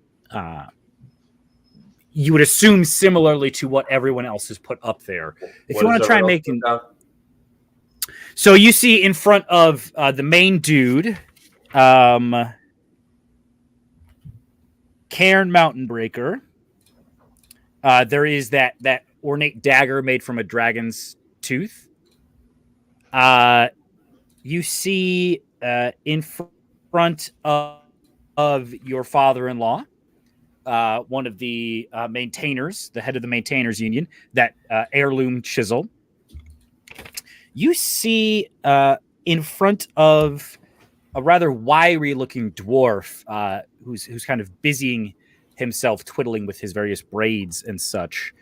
you would assume similarly to what everyone else has put up there. If you want to try and make So you see in front of the main dude, Cairn Mountainbreaker. There is that ornate dagger made from a dragon's tooth. You see in front of your father-in-law, one of the maintainers, the head of the maintainers union, that heirloom chisel. You see in front of a rather wiry-looking dwarf who's kind of busying himself, twiddling with his various braids and such.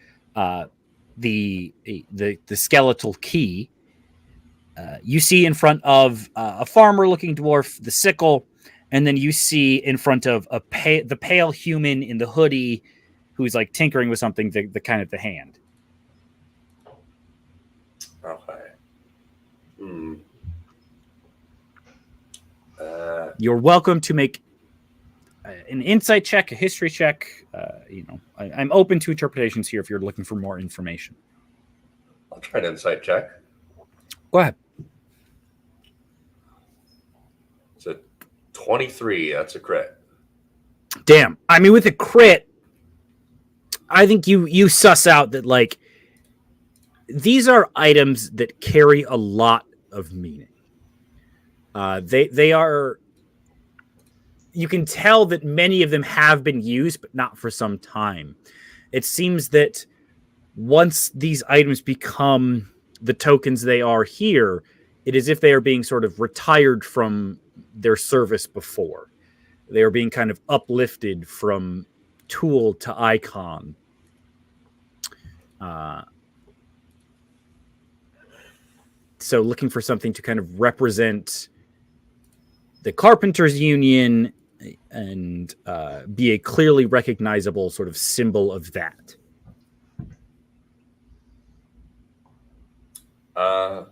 The skeletal key. You see in front of a farmer-looking dwarf the sickle, and then you see in front of the pale human in the hoodie who's like tinkering with something, the kind of the hand. Okay. Hmm. You're welcome to make an insight check, a history check. I'm open to interpretations here if you're looking for more information. I'll try an insight check. Go ahead. It's a 23. That's a crit. Damn. I mean, with a crit, I think you suss out that, like, these are items that carry a lot of meaning. They are... You can tell that many of them have been used, but not for some time. It seems that once these items become the tokens they are here, it is if they are being sort of retired from their service before. They are being kind of uplifted from tool to icon. So looking for something to kind of represent the Carpenters Union and be a clearly recognizable sort of symbol of that. Let's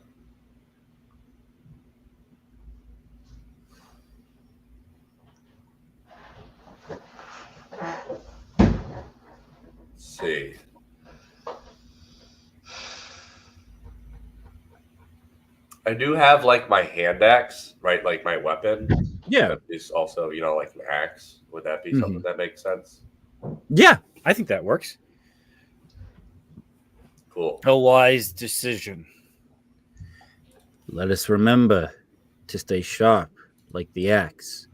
see. I do have like my hand axe, right? Like my weapon. Yeah. That is also, like an axe. Would that be something that makes sense? Yeah, I think that works. Cool. A wise decision. Let us remember to stay sharp like the axe.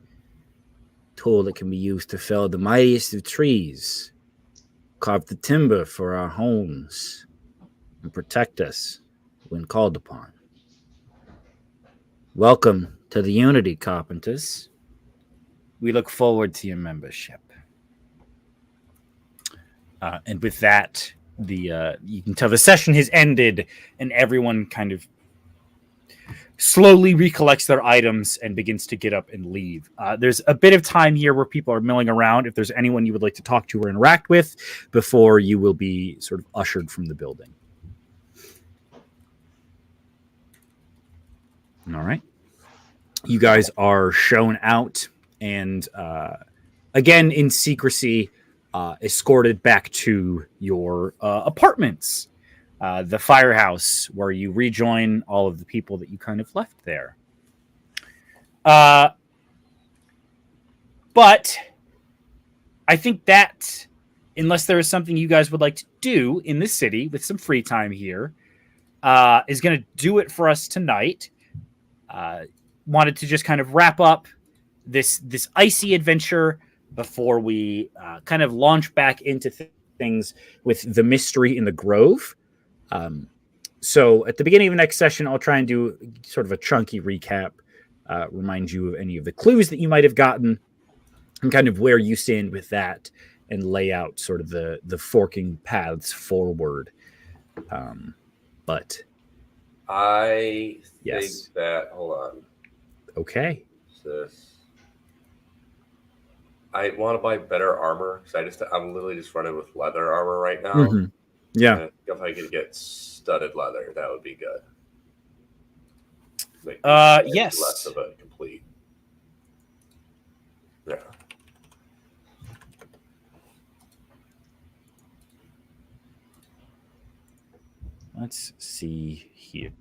Tool that can be used to fell the mightiest of trees, carve the timber for our homes, and protect us when called upon. Welcome to the Unity, Carpenters. We look forward to your membership. And with that, you can tell the session has ended, and everyone kind of slowly recollects their items and begins to get up and leave. There's a bit of time here where people are milling around. If there's anyone you would like to talk to or interact with before you will be sort of ushered from the building. All right. You guys are shown out and again in secrecy, escorted back to your apartments. The firehouse where you rejoin all of the people that you kind of left there. But I think that unless there is something you guys would like to do in the city with some free time here, is going to do it for us tonight. Wanted to just kind of wrap up this icy adventure before we kind of launch back into things with the mystery in the Grove. So at the beginning of the next session, I'll try and do sort of a chunky recap, remind you of any of the clues that you might have gotten and kind of where you stand with that and lay out sort of the forking paths forward. But I yes. think that, hold on. Okay. I want to buy better armor because I'm literally just running with leather armor right now. Mm-hmm. Yeah. And if I could get studded leather, that would be good. Make yes. Less of a complete. Yeah. Let's see here.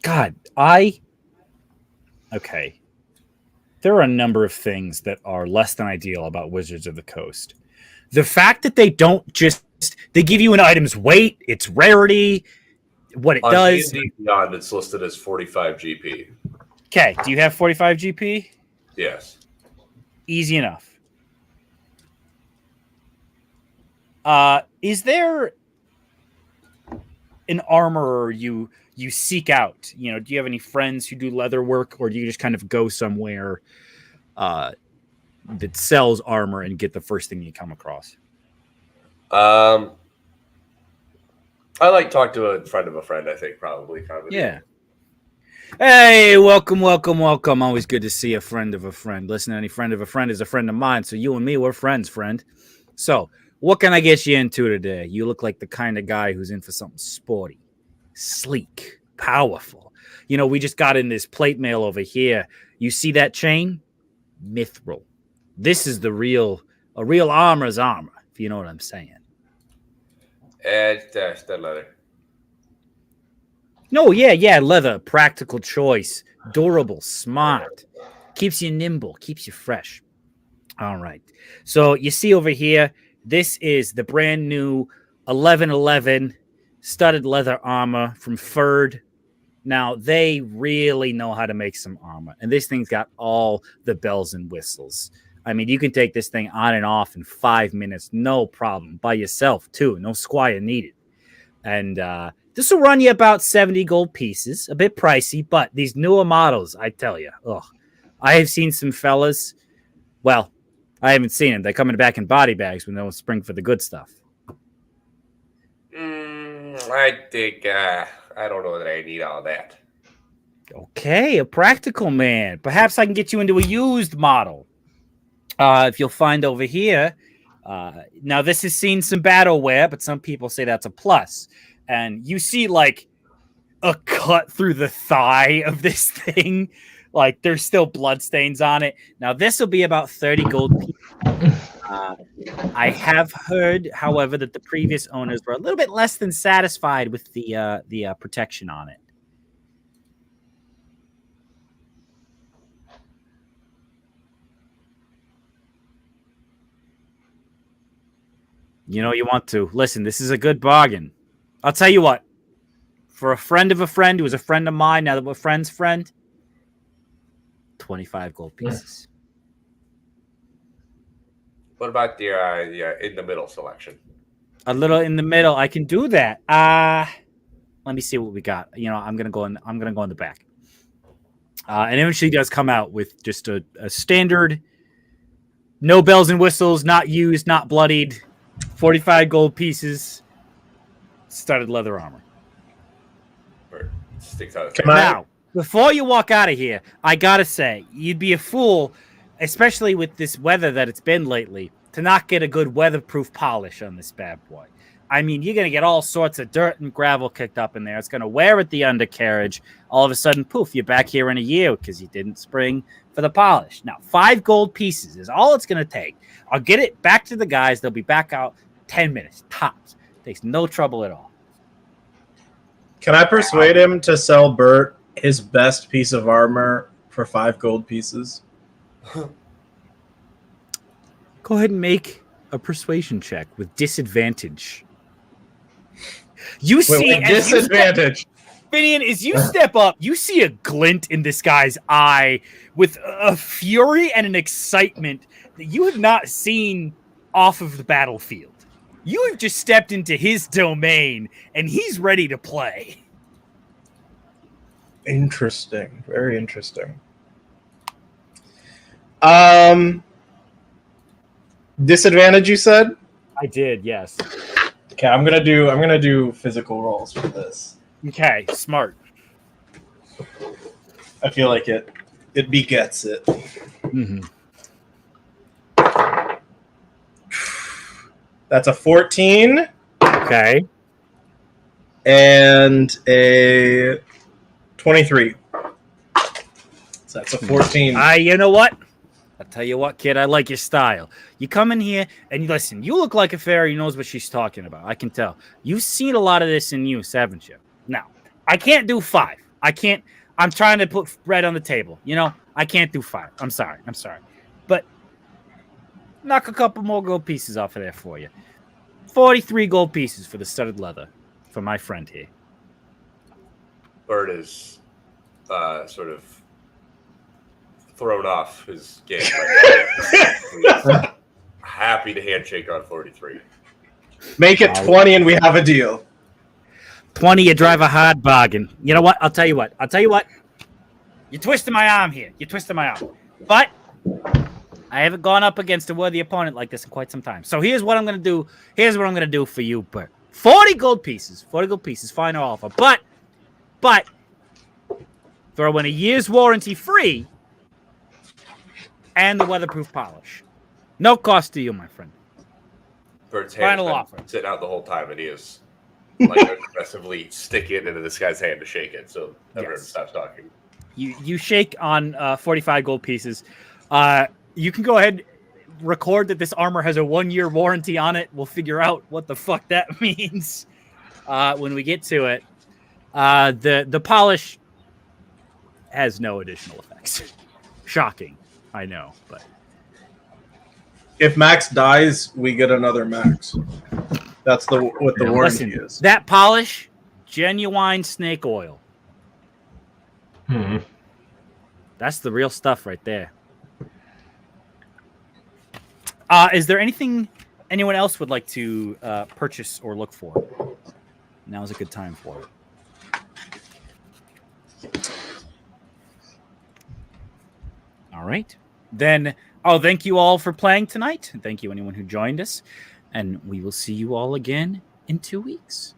God, okay. There are a number of things that are less than ideal about Wizards of the Coast. The fact that they don't just they give you an item's weight, its rarity, what it On does. D&D Beyond, it's listed as 45 GP. Okay, do you have 45 GP? Yes. Easy enough. Is there an armorer you seek out? You know, do you have any friends who do leather work, or do you just kind of go somewhere that sells armor and get the first thing you come across? I like talk to a friend of a friend, I think, probably. Kind of Yeah. Hey, welcome. Always good to see a friend of a friend. Listen, any friend of a friend is a friend of mine, so you and me, we're friends, friend. So, what can I get you into today? You look like the kind of guy who's in for something sporty, sleek, powerful. You know, we just got in this plate mail over here. You see that chain? Mithril. This is a real armor's armor, if you know what I'm saying. It's the leather. No, yeah, leather, practical choice, durable, smart, keeps you nimble, keeps you fresh. All right. So you see over here, this is the brand new 1111 studded leather armor from Ferd. Now, they really know how to make some armor, and this thing's got all the bells and whistles. I mean, you can take this thing on and off in 5 minutes, no problem, by yourself, too. No squire needed. And this will run you about 70 gold pieces, a bit pricey, but these newer models, I tell you, I have seen some fellas. Well, I haven't seen them. They're coming back in body bags when they'll spring for the good stuff. I think I don't know that I need all that. Okay, a practical man. Perhaps I can get you into a used model. If you'll find over here. Now, this has seen some battle wear, but some people say that's a plus. And you see, like, a cut through the thigh of this thing. Like, there's still bloodstains on it. Now, this will be about 30 gold pieces. I have heard, however, that the previous owners were a little bit less than satisfied with the protection on it. You know you want to. Listen, this is a good bargain. I'll tell you what. For a friend of a friend who was a friend of mine, now that we're friend's friend, 25 gold pieces. What about the in the middle selection? A little in the middle. I can do that. Let me see what we got. You know, I'm gonna go in the back. And eventually does come out with just a standard, no bells and whistles, not used, not bloodied, 45 gold pieces, studded leather armor. Sticks out. Now, before you walk out of here, I gotta say, you'd be a fool, especially with this weather that it's been lately, to not get a good weatherproof polish on this bad boy. I mean, you're gonna get all sorts of dirt and gravel kicked up in there. It's gonna wear at the undercarriage. All of a sudden, poof, you're back here in a year because you didn't spring for the polish. Now, 5 gold pieces is all it's gonna take. I'll get it back to the guys. They'll be back out 10 minutes, tops. Takes no trouble at all. Can I persuade him to sell Bert his best piece of armor for 5 gold pieces? Go ahead and make a persuasion check with disadvantage. You see disadvantage. Finian, as you step up, you see a glint in this guy's eye with a fury and an excitement that you have not seen off of the battlefield. You have just stepped into his domain, and he's ready to play. Interesting. Very interesting. Disadvantage, you said? I did, yes. Okay, I'm gonna do physical rolls for this. Okay, smart. I feel like it begets it. Mm-hmm. That's a 14 Okay. and a 23. So that's a 14. You know what? I'll tell you what, kid, I like your style. You come in here and you listen, you look like a fairy who knows what she's talking about. I can tell. You've seen a lot of this in use, haven't you? Now, I can't do 5. I can't. I'm trying to put bread on the table. You know, I can't do 5. I'm sorry. But knock a couple more gold pieces off of there for you. 43 gold pieces for the studded leather for my friend here. Bird is sort of thrown off his game right now. He's happy to handshake on 43. Make it 20 and we have a deal. 20, you drive a hard bargain. You know what? I'll tell you what. You're twisting my arm here. But I haven't gone up against a worthy opponent like this in quite some time. So here's what I'm going to do. For you, Bert. 40 gold pieces. Final offer. But throw in a year's warranty free and the weatherproof polish. No cost to you, my friend. Bird's Final hand offer. sitting out the whole time, and he is like aggressively sticking it into this guy's hand to shake it. So everyone stops talking. You shake on 45 gold pieces. You can go ahead, record that this armor has a 1-year warranty on it. We'll figure out what the fuck that means when we get to it. The polish has no additional effects. Shocking, I know, but If Max dies, we get another Max. That's what the warranty is. That polish, genuine snake oil. That's the real stuff right there. Is there anything anyone else would like to purchase or look for? Now's a good time for it. All right. Then, thank you all for playing tonight. Thank you anyone who joined us. And we will see you all again in 2 weeks.